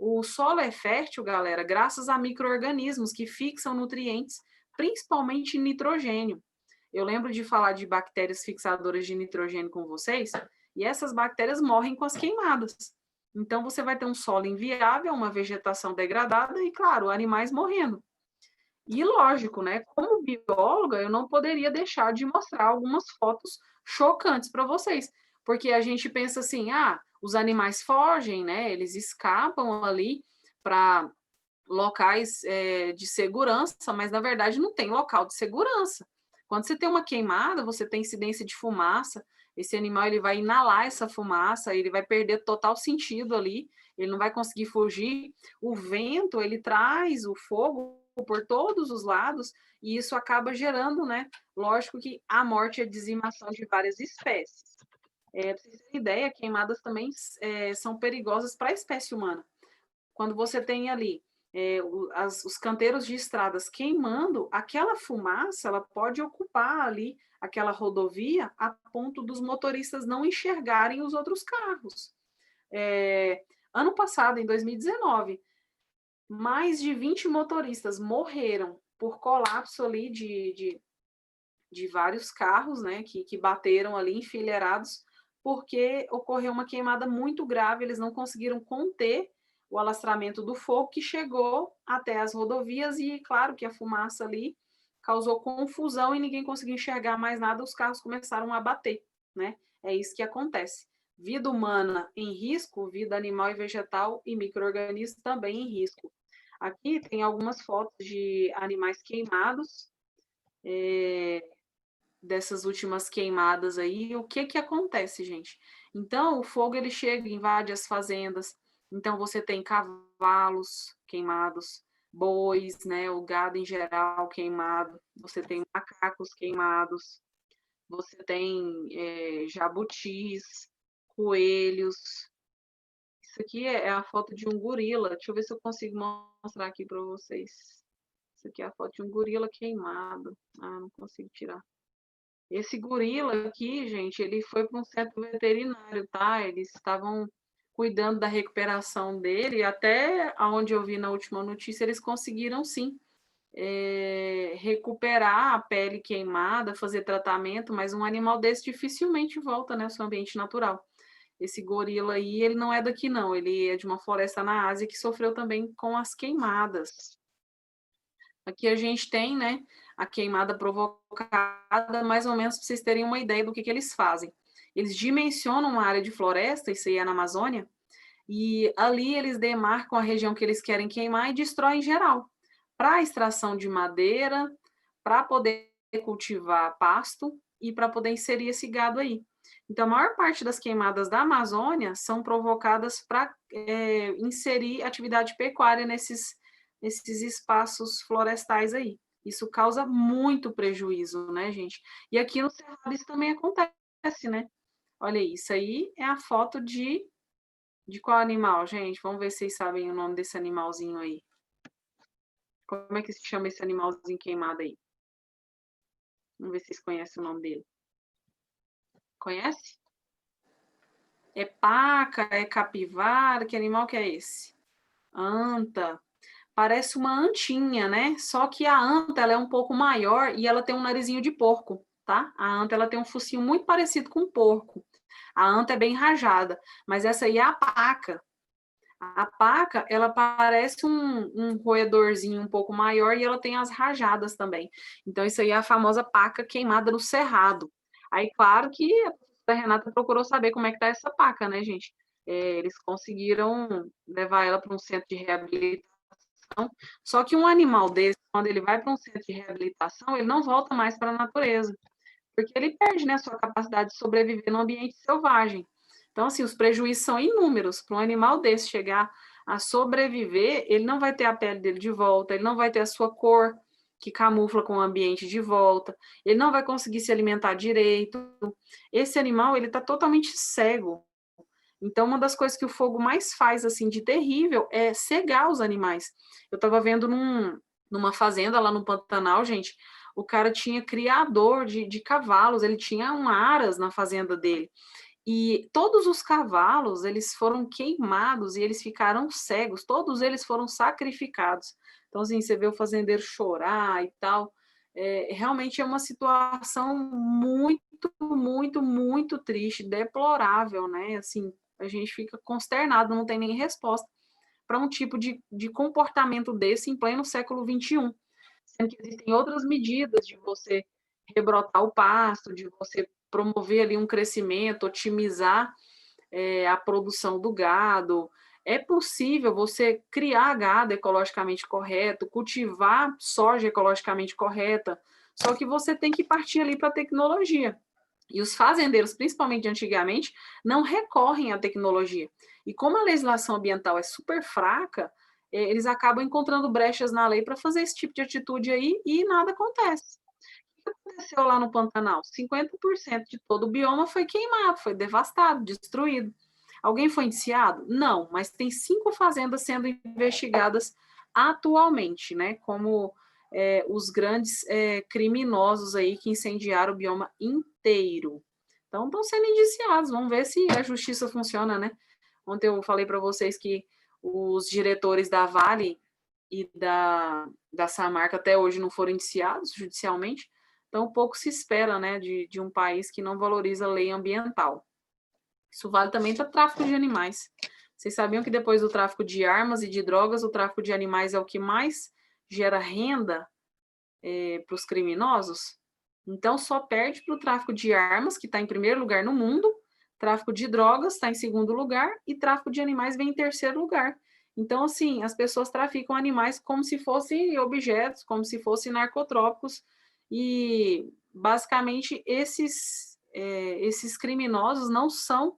O solo é fértil, galera, graças a micro-organismos que fixam nutrientes, principalmente nitrogênio. Eu lembro de falar de bactérias fixadoras de nitrogênio com vocês, e essas bactérias morrem com as queimadas. Então, você vai ter um solo inviável, uma vegetação degradada e, claro, animais morrendo. E lógico, né? Como bióloga, eu não poderia deixar de mostrar algumas fotos chocantes para vocês, porque a gente pensa assim, os animais fogem, né? Eles escapam ali para locais de segurança, mas na verdade não tem local de segurança. Quando você tem uma queimada, você tem incidência de fumaça, esse animal ele vai inalar essa fumaça, ele vai perder total sentido ali, ele não vai conseguir fugir. O vento, ele traz o fogo por todos os lados, e isso acaba gerando, né? Lógico que a morte e a dizimação de várias espécies. Para vocês terem ideia, queimadas também são perigosas para a espécie humana. Quando você tem ali os canteiros de estradas queimando, aquela fumaça ela pode ocupar ali aquela rodovia a ponto dos motoristas não enxergarem os outros carros. Ano passado, em 2019, mais de 20 motoristas morreram por colapso ali de vários carros, né, que bateram ali enfileirados, porque ocorreu uma queimada muito grave, eles não conseguiram conter o alastramento do fogo que chegou até as rodovias e, claro, que a fumaça ali causou confusão e ninguém conseguiu enxergar mais nada, os carros começaram a bater, né? É isso que acontece. Vida humana em risco, vida animal e vegetal e micro-organismos também em risco. Aqui tem algumas fotos de animais queimados, dessas últimas queimadas aí. O que que acontece, gente? Então, o fogo ele chega, invade as fazendas. Então, você tem cavalos queimados, bois, né, o gado em geral queimado. Você tem macacos queimados. Você tem jabutis, coelhos. Isso aqui é a foto de um gorila. Deixa eu ver se eu consigo mostrar aqui para vocês. Isso aqui é a foto de um gorila queimado. Ah, não consigo tirar. Esse gorila aqui, gente, ele foi para um centro veterinário, tá? Eles estavam cuidando da recuperação dele, e até onde eu vi na última notícia, eles conseguiram sim recuperar a pele queimada, fazer tratamento, mas um animal desse dificilmente volta, né, ao seu ambiente natural. Esse gorila aí, ele não é daqui não, ele é de uma floresta na Ásia que sofreu também com as queimadas. Aqui a gente tem, né, a queimada provocada, mais ou menos para vocês terem uma ideia do que eles fazem. Eles dimensionam uma área de floresta, isso aí é na Amazônia, e ali eles demarcam a região que eles querem queimar e destroem em geral. Para extração de madeira, para poder cultivar pasto e para poder inserir esse gado aí. Então, a maior parte das queimadas da Amazônia são provocadas para inserir atividade pecuária nesses espaços florestais aí. Isso causa muito prejuízo, né, gente? E aqui no Cerrado isso também acontece, né? Olha isso aí é a foto de qual animal, gente? Vamos ver se vocês sabem o nome desse animalzinho aí. Como é que se chama esse animalzinho queimado aí? Vamos ver se vocês conhecem o nome dele. Conhece? É paca, é capivara, que animal que é esse? Anta. Parece uma antinha, né? Só que a anta ela é um pouco maior e ela tem um narizinho de porco, tá? A anta ela tem um focinho muito parecido com um porco. A anta é bem rajada, mas essa aí é a paca. A paca, ela parece um roedorzinho um pouco maior e ela tem as rajadas também. Então, isso aí é a famosa paca queimada no cerrado. Aí, claro que a professora Renata procurou saber como é que tá essa paca, né, gente? Eles conseguiram levar ela para um centro de reabilitação. Só que um animal desse, quando ele vai para um centro de reabilitação, ele não volta mais para a natureza, porque ele perde, né, a sua capacidade de sobreviver no ambiente selvagem. Então, assim, os prejuízos são inúmeros. Para um animal desse chegar a sobreviver, ele não vai ter a pele dele de volta, ele não vai ter a sua cor, que camufla com o ambiente de volta, ele não vai conseguir se alimentar direito. Esse animal, ele está totalmente cego. Então, uma das coisas que o fogo mais faz, assim, de terrível é cegar os animais. Eu estava vendo numa fazenda lá no Pantanal, gente, o cara tinha criador de cavalos, ele tinha um aras na fazenda dele. E todos os cavalos, eles foram queimados e eles ficaram cegos, todos eles foram sacrificados. Então, assim, você vê o fazendeiro chorar e tal. Realmente é uma situação muito, muito, muito triste, deplorável, né? Assim, a gente fica consternado, não tem nem resposta para um tipo de comportamento desse em pleno século XXI. Sendo que existem outras medidas de você rebrotar o pasto, de você promover ali um crescimento, otimizar a produção do gado. É possível você criar gado ecologicamente correto, cultivar soja ecologicamente correta, só que você tem que partir ali para a tecnologia. E os fazendeiros, principalmente antigamente, não recorrem à tecnologia. E como a legislação ambiental é super fraca, eles acabam encontrando brechas na lei para fazer esse tipo de atitude aí e nada acontece. O que aconteceu lá no Pantanal? 50% de todo o bioma foi queimado, foi devastado, destruído. Alguém foi indiciado? Não, mas tem 5 fazendas sendo investigadas atualmente, né? Como os grandes criminosos aí que incendiaram o bioma inteiro. Então, estão sendo indiciados. Vamos ver se a justiça funciona, né? Ontem eu falei para vocês que os diretores da Vale e da Samarco até hoje não foram indiciados judicialmente. Então, pouco se espera, né, de um país que não valoriza a lei ambiental. Isso vale também para o tráfico de animais. Vocês sabiam que depois do tráfico de armas e de drogas, o tráfico de animais é o que mais gera renda para os criminosos? Então, só perde para o tráfico de armas, que está em primeiro lugar no mundo, tráfico de drogas está em segundo lugar e tráfico de animais vem em terceiro lugar. Então, assim, as pessoas traficam animais como se fossem objetos, como se fossem narcotrópicos, e basicamente esses criminosos não são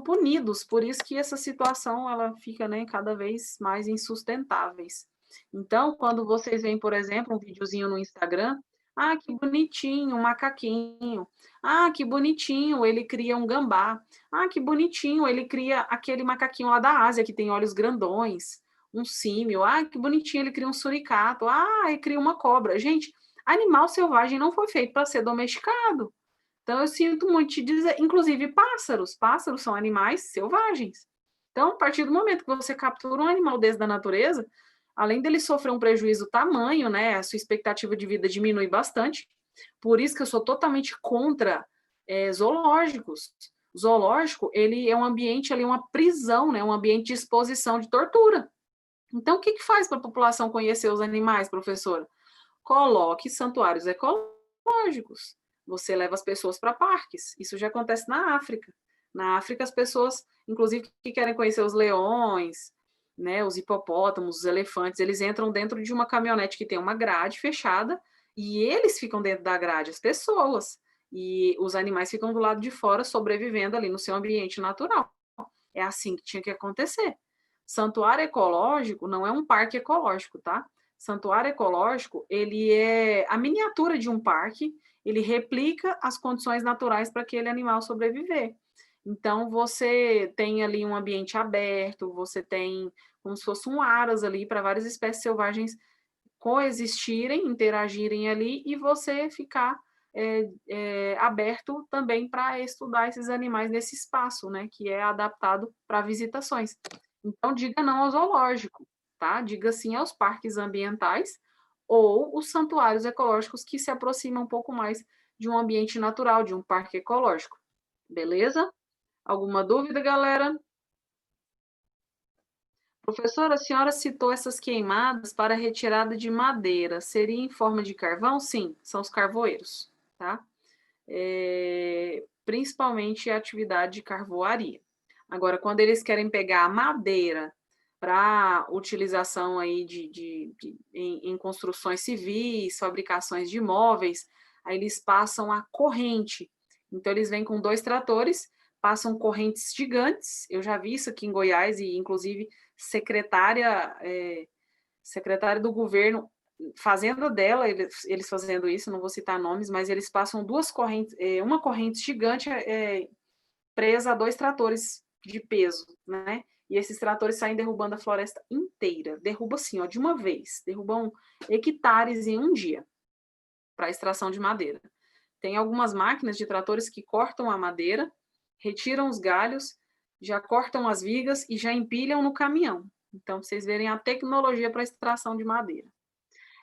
punidos, por isso que essa situação ela fica, né, cada vez mais insustentáveis. Então, quando vocês veem, por exemplo, um videozinho no Instagram, ah, que bonitinho, um macaquinho. Ah, que bonitinho, ele cria um gambá. Ah, que bonitinho, ele cria aquele macaquinho lá da Ásia que tem olhos grandões, um símio. Ah, que bonitinho, ele cria um suricato. Ah, ele cria uma cobra. Gente, animal selvagem não foi feito para ser domesticado. Então, eu sinto muito te dizer, inclusive pássaros são animais selvagens. Então, a partir do momento que você captura um animal desse da natureza, além dele sofrer um prejuízo tamanho, né, a sua expectativa de vida diminui bastante. Por isso que eu sou totalmente contra zoológicos. Zoológico, ele é um ambiente, ali, uma prisão, né, um ambiente de exposição de tortura. Então, o que faz para a população conhecer os animais, professora? Coloque santuários ecológicos. Você leva as pessoas para parques. Isso já acontece na África. Na África, as pessoas, inclusive, que querem conhecer os leões, né, os hipopótamos, os elefantes, eles entram dentro de uma caminhonete que tem uma grade fechada e eles ficam dentro da grade, as pessoas. E os animais ficam do lado de fora, sobrevivendo ali no seu ambiente natural. É assim que tinha que acontecer. Santuário ecológico não é um parque ecológico, tá? Santuário ecológico, ele é a miniatura de um parque, ele replica as condições naturais para aquele animal sobreviver. Então, você tem ali um ambiente aberto, você tem como se fosse um aras ali para várias espécies selvagens coexistirem, interagirem ali e você ficar aberto também para estudar esses animais nesse espaço, né, que é adaptado para visitações. Então, diga não ao zoológico, tá? Diga sim aos parques ambientais ou os santuários ecológicos que se aproximam um pouco mais de um ambiente natural, de um parque ecológico. Beleza? Alguma dúvida, galera? Professora, a senhora citou essas queimadas para retirada de madeira. Seria em forma de carvão? Sim, são os carvoeiros, tá? Principalmente a atividade de carvoaria. Agora, quando eles querem pegar a madeira para utilização aí em construções civis, fabricações de imóveis, aí eles passam a corrente. Então, eles vêm com 2 tratores, passam correntes gigantes. Eu já vi isso aqui em Goiás e, inclusive, secretária do governo, fazenda dela, eles fazendo isso, não vou citar nomes, mas eles passam 2 correntes, uma corrente gigante presa a 2 tratores de peso, né? E esses tratores saem derrubando a floresta inteira. Derruba assim, ó, de uma vez. Derrubam hectares em um dia para extração de madeira. Tem algumas máquinas de tratores que cortam a madeira, retiram os galhos, já cortam as vigas e já empilham no caminhão. Então, vocês verem a tecnologia para extração de madeira.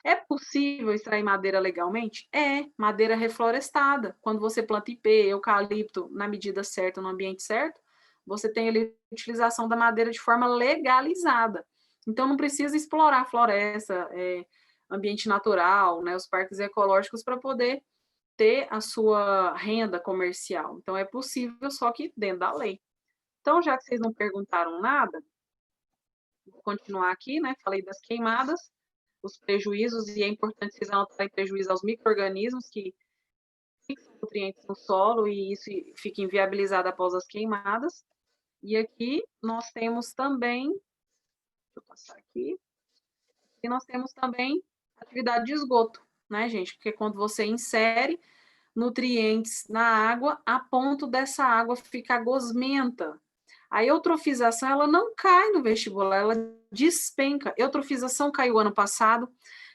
É possível extrair madeira legalmente? É, madeira reflorestada. Quando você planta IP, eucalipto, na medida certa, no ambiente certo, você tem ali a utilização da madeira de forma legalizada. Então, não precisa explorar a floresta, ambiente natural, né, os parques ecológicos para poder ter a sua renda comercial. Então, é possível, só que dentro da lei. Então, já que vocês não perguntaram nada, vou continuar aqui, né? Falei das queimadas, os prejuízos, e é importante vocês anotarem prejuízo aos micro-organismos que fixam nutrientes no solo e isso fica inviabilizado após as queimadas. E aqui nós temos também, deixa eu passar aqui, e nós temos também atividade de esgoto, né, gente? Porque quando você insere nutrientes na água, a ponto dessa água ficar gosmenta. A eutrofização, ela não cai no vestibular, ela despenca. Eutrofização caiu ano passado,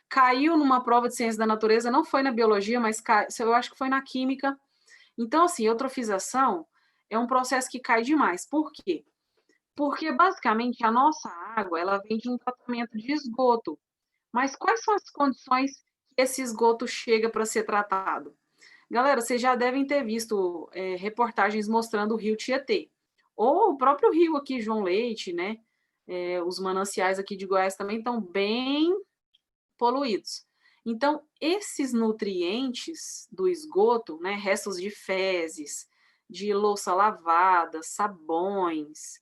caiu numa prova de ciência da natureza, não foi na biologia, mas eu acho que foi na química. Então, assim, eutrofização é um processo que cai demais. Por quê? Porque, basicamente, a nossa água, ela vem de um tratamento de esgoto. Mas quais são as condições que esse esgoto chega para ser tratado? Galera, vocês já devem ter visto reportagens mostrando o rio Tietê, ou o próprio rio aqui, João Leite, né? Os mananciais aqui de Goiás também estão bem poluídos. Então, esses nutrientes do esgoto, né, restos de fezes, de louça lavada, sabões,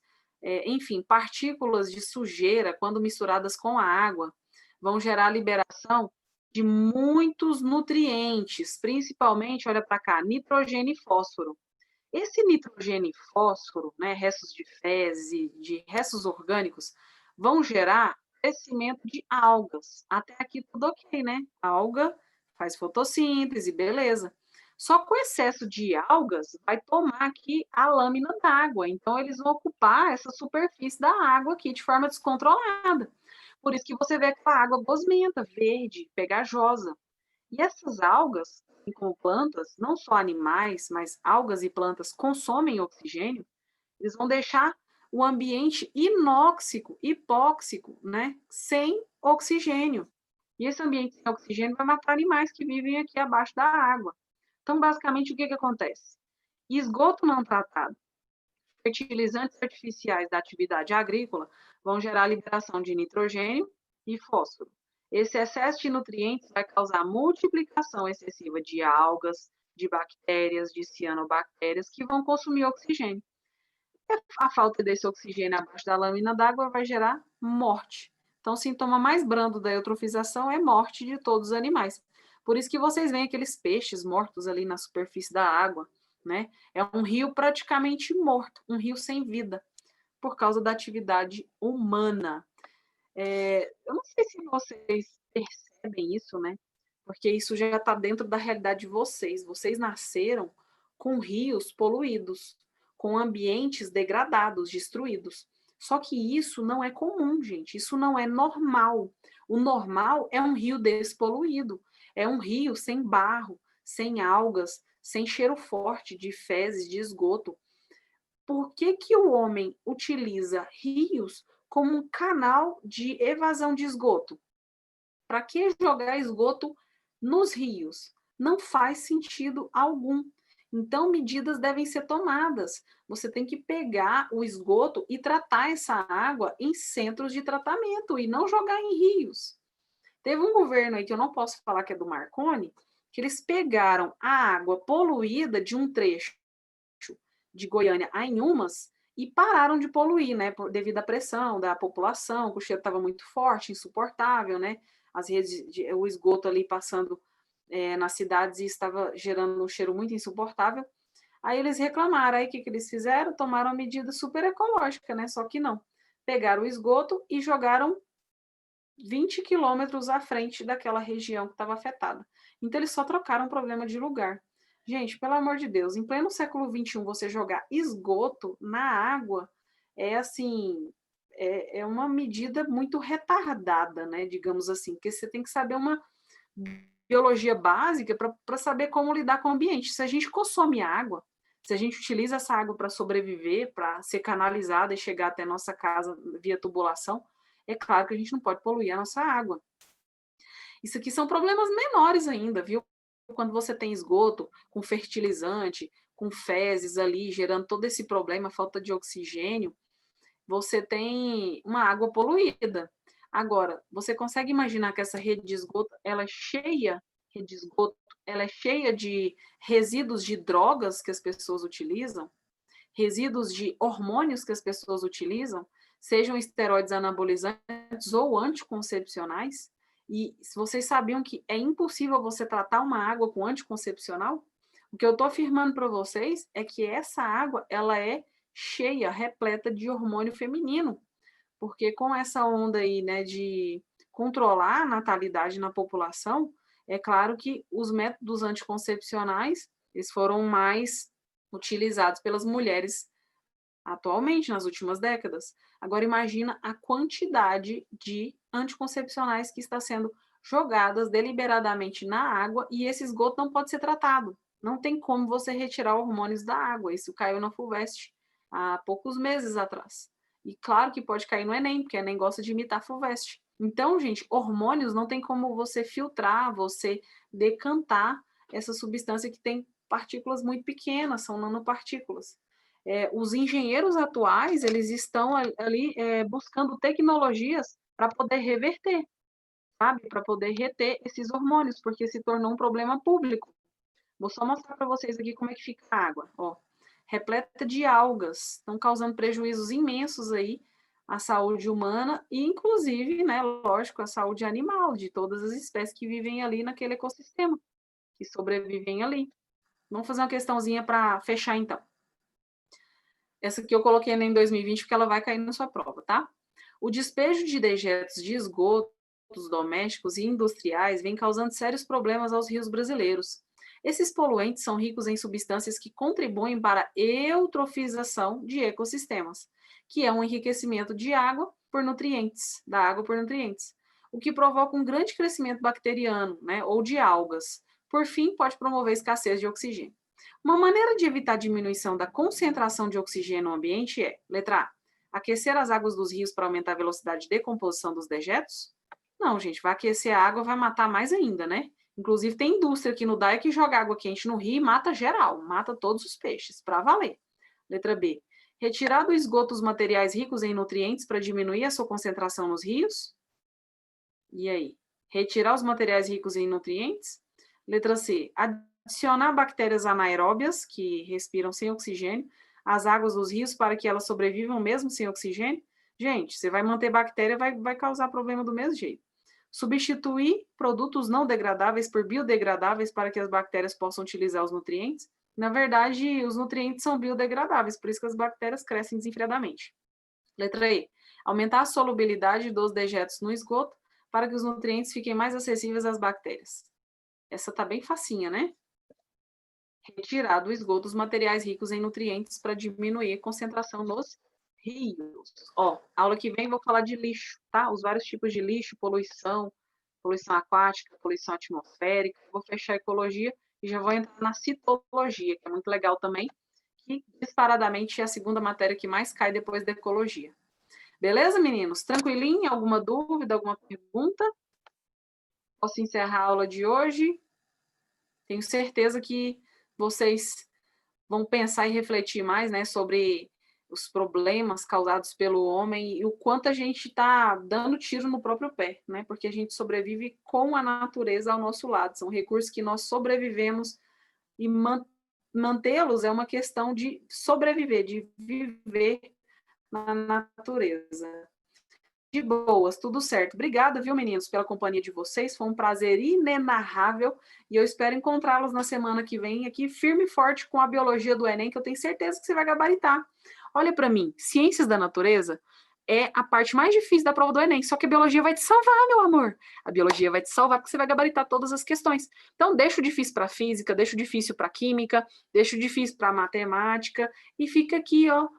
enfim, partículas de sujeira, quando misturadas com a água, vão gerar liberação de muitos nutrientes, principalmente, olha para cá, nitrogênio e fósforo. Esse nitrogênio e fósforo, né, restos de fezes e de restos orgânicos, vão gerar crescimento de algas. Até aqui tudo ok, né? A alga faz fotossíntese, beleza. Só que o excesso de algas vai tomar aqui a lâmina d'água. Então, eles vão ocupar essa superfície da água aqui de forma descontrolada. Por isso que você vê aquela água gosmenta, verde, pegajosa. E essas algas, com plantas, não só animais, mas algas e plantas consomem oxigênio, eles vão deixar o ambiente inóxico, hipóxico, né? Sem oxigênio. E esse ambiente sem oxigênio vai matar animais que vivem aqui abaixo da água. Então, basicamente, o que acontece? Esgoto não tratado, fertilizantes artificiais da atividade agrícola vão gerar liberação de nitrogênio e fósforo. Esse excesso de nutrientes vai causar multiplicação excessiva de algas, de bactérias, de cianobactérias, que vão consumir oxigênio. A falta desse oxigênio abaixo da lâmina d'água vai gerar morte. Então, o sintoma mais brando da eutrofização é morte de todos os animais. Por isso que vocês veem aqueles peixes mortos ali na superfície da água, né? É um rio praticamente morto, um rio sem vida, por causa da atividade humana. Eu não sei se vocês percebem isso, né? Porque isso já está dentro da realidade de vocês. Vocês nasceram com rios poluídos, com ambientes degradados, destruídos. Só que isso não é comum, gente. Isso não é normal. O normal é um rio despoluído. É um rio sem barro, sem algas, sem cheiro forte de fezes, de esgoto. Por que que o homem utiliza rios como um canal de evasão de esgoto? Para que jogar esgoto nos rios? Não faz sentido algum. Então, medidas devem ser tomadas. Você tem que pegar o esgoto e tratar essa água em centros de tratamento e não jogar em rios. Teve um governo aí, que eu não posso falar que é do Marconi, que eles pegaram a água poluída de um trecho de Goiânia a Inhumas e pararam de poluir, né, devido à pressão da população, que o cheiro estava muito forte, insuportável, né, as redes, o esgoto ali passando nas cidades e estava gerando um cheiro muito insuportável. Aí eles reclamaram, aí o que eles fizeram? Tomaram uma medida super ecológica, né, só que não. Pegaram o esgoto e jogaram 20 quilômetros à frente daquela região que estava afetada. Então, eles só trocaram o problema de lugar. Gente, pelo amor de Deus, em pleno século XXI, você jogar esgoto na água é assim, é uma medida muito retardada, né? Digamos assim, porque você tem que saber uma biologia básica para saber como lidar com o ambiente. Se a gente consome água, se a gente utiliza essa água para sobreviver, para ser canalizada e chegar até nossa casa via tubulação, é claro que a gente não pode poluir a nossa água. Isso aqui são problemas menores ainda, viu? Quando você tem esgoto com fertilizante, com fezes ali, gerando todo esse problema, falta de oxigênio, você tem uma água poluída. Agora, você consegue imaginar que essa rede de esgoto, ela é cheia de resíduos de drogas que as pessoas utilizam, resíduos de hormônios que as pessoas utilizam, sejam esteroides anabolizantes ou anticoncepcionais. E vocês sabiam que é impossível você tratar uma água com anticoncepcional? O que eu estou afirmando para vocês é que essa água ela é cheia, repleta de hormônio feminino, porque com essa onda aí, né, de controlar a natalidade na população, é claro que os métodos anticoncepcionais eles foram mais utilizados pelas mulheres atualmente, nas últimas décadas. Agora, imagina a quantidade de anticoncepcionais que está sendo jogadas deliberadamente na água e esse esgoto não pode ser tratado. Não tem como você retirar hormônios da água. Isso caiu na FUVEST há poucos meses atrás. E claro que pode cair no Enem, porque o Enem gosta de imitar a FUVEST. Então, gente, hormônios não tem como você filtrar, você decantar essa substância que tem partículas muito pequenas, são nanopartículas. Os engenheiros atuais, eles estão ali buscando tecnologias para poder reverter, sabe? Para poder reter esses hormônios, porque se tornou um problema público. Vou só mostrar para vocês aqui como é que fica a água, ó. Repleta de algas, estão causando prejuízos imensos aí à saúde humana e, inclusive, né, lógico, à saúde animal, de todas as espécies que vivem ali naquele ecossistema, que sobrevivem ali. Vamos fazer uma questãozinha para fechar, então. Essa aqui eu coloquei em 2020 porque ela vai cair na sua prova, tá? O despejo de dejetos de esgotos domésticos e industriais vem causando sérios problemas aos rios brasileiros. Esses poluentes são ricos em substâncias que contribuem para a eutrofização de ecossistemas, que é um enriquecimento de água por nutrientes, da água por nutrientes, o que provoca um grande crescimento bacteriano, né, ou de algas. Por fim, pode promover escassez de oxigênio. Uma maneira de evitar a diminuição da concentração de oxigênio no ambiente é, letra A, aquecer as águas dos rios para aumentar a velocidade de decomposição dos dejetos? Não, gente, vai aquecer a água, vai matar mais ainda, né? Inclusive, tem indústria aqui no DAE que joga água quente no rio e mata geral, mata todos os peixes, para valer. Letra B. Retirar do esgoto os materiais ricos em nutrientes para diminuir a sua concentração nos rios? E aí? Retirar os materiais ricos em nutrientes? Letra C. Adicionar bactérias anaeróbias, que respiram sem oxigênio, às águas dos rios para que elas sobrevivam mesmo sem oxigênio? Gente, você vai manter bactéria, vai causar problema do mesmo jeito. Substituir produtos não degradáveis por biodegradáveis para que as bactérias possam utilizar os nutrientes. Na verdade, os nutrientes são biodegradáveis, por isso que as bactérias crescem desenfreadamente. Letra E. Aumentar a solubilidade dos dejetos no esgoto para que os nutrientes fiquem mais acessíveis às bactérias. Essa tá bem facinha, né? Retirar do esgoto os materiais ricos em nutrientes para diminuir a concentração nos rios. Ó, aula que vem vou falar de lixo, tá? Os vários tipos de lixo, poluição aquática, poluição atmosférica. Vou fechar a ecologia e já vou entrar na citologia, que é muito legal também, que disparadamente é a segunda matéria que mais cai depois da ecologia. Beleza, meninos? Tranquilinho? Alguma dúvida, alguma pergunta? Posso encerrar a aula de hoje? Tenho certeza que vocês vão pensar e refletir mais, né, sobre os problemas causados pelo homem e o quanto a gente está dando tiro no próprio pé, né? Porque a gente sobrevive com a natureza ao nosso lado. São recursos que nós sobrevivemos e mantê-los é uma questão de sobreviver, de viver na natureza. De boas, tudo certo. Obrigada, viu, meninos, pela companhia de vocês. Foi um prazer inenarrável e eu espero encontrá-los na semana que vem aqui, firme e forte com a biologia do Enem, que eu tenho certeza que você vai gabaritar. Olha para mim, ciências da natureza é a parte mais difícil da prova do Enem, só que a biologia vai te salvar, meu amor. A biologia vai te salvar porque você vai gabaritar todas as questões. Então, deixa o difícil para física, deixa o difícil para química, deixa o difícil para matemática e fica aqui, ó.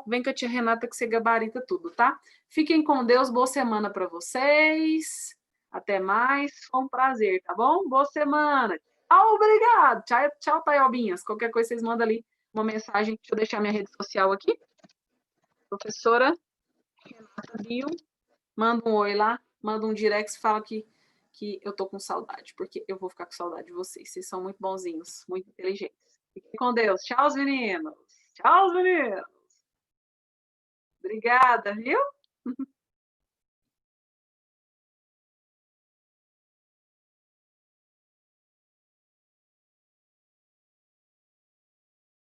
Vem com a tia Renata que você gabarita tudo, tá? Fiquem com Deus, boa semana para vocês. Até mais, foi um prazer, tá bom? Boa semana. Obrigado. Tchau, tchau, Taiobinhas. Qualquer coisa vocês mandam ali uma mensagem. Deixa eu deixar minha rede social aqui. Professora Renata Bio. Manda um oi lá, manda um direct, fala que eu tô com saudade, porque eu vou ficar com saudade de vocês. Vocês são muito bonzinhos, muito inteligentes. Fiquem com Deus. Tchau, meninos. Tchau, meninos. Obrigada, viu?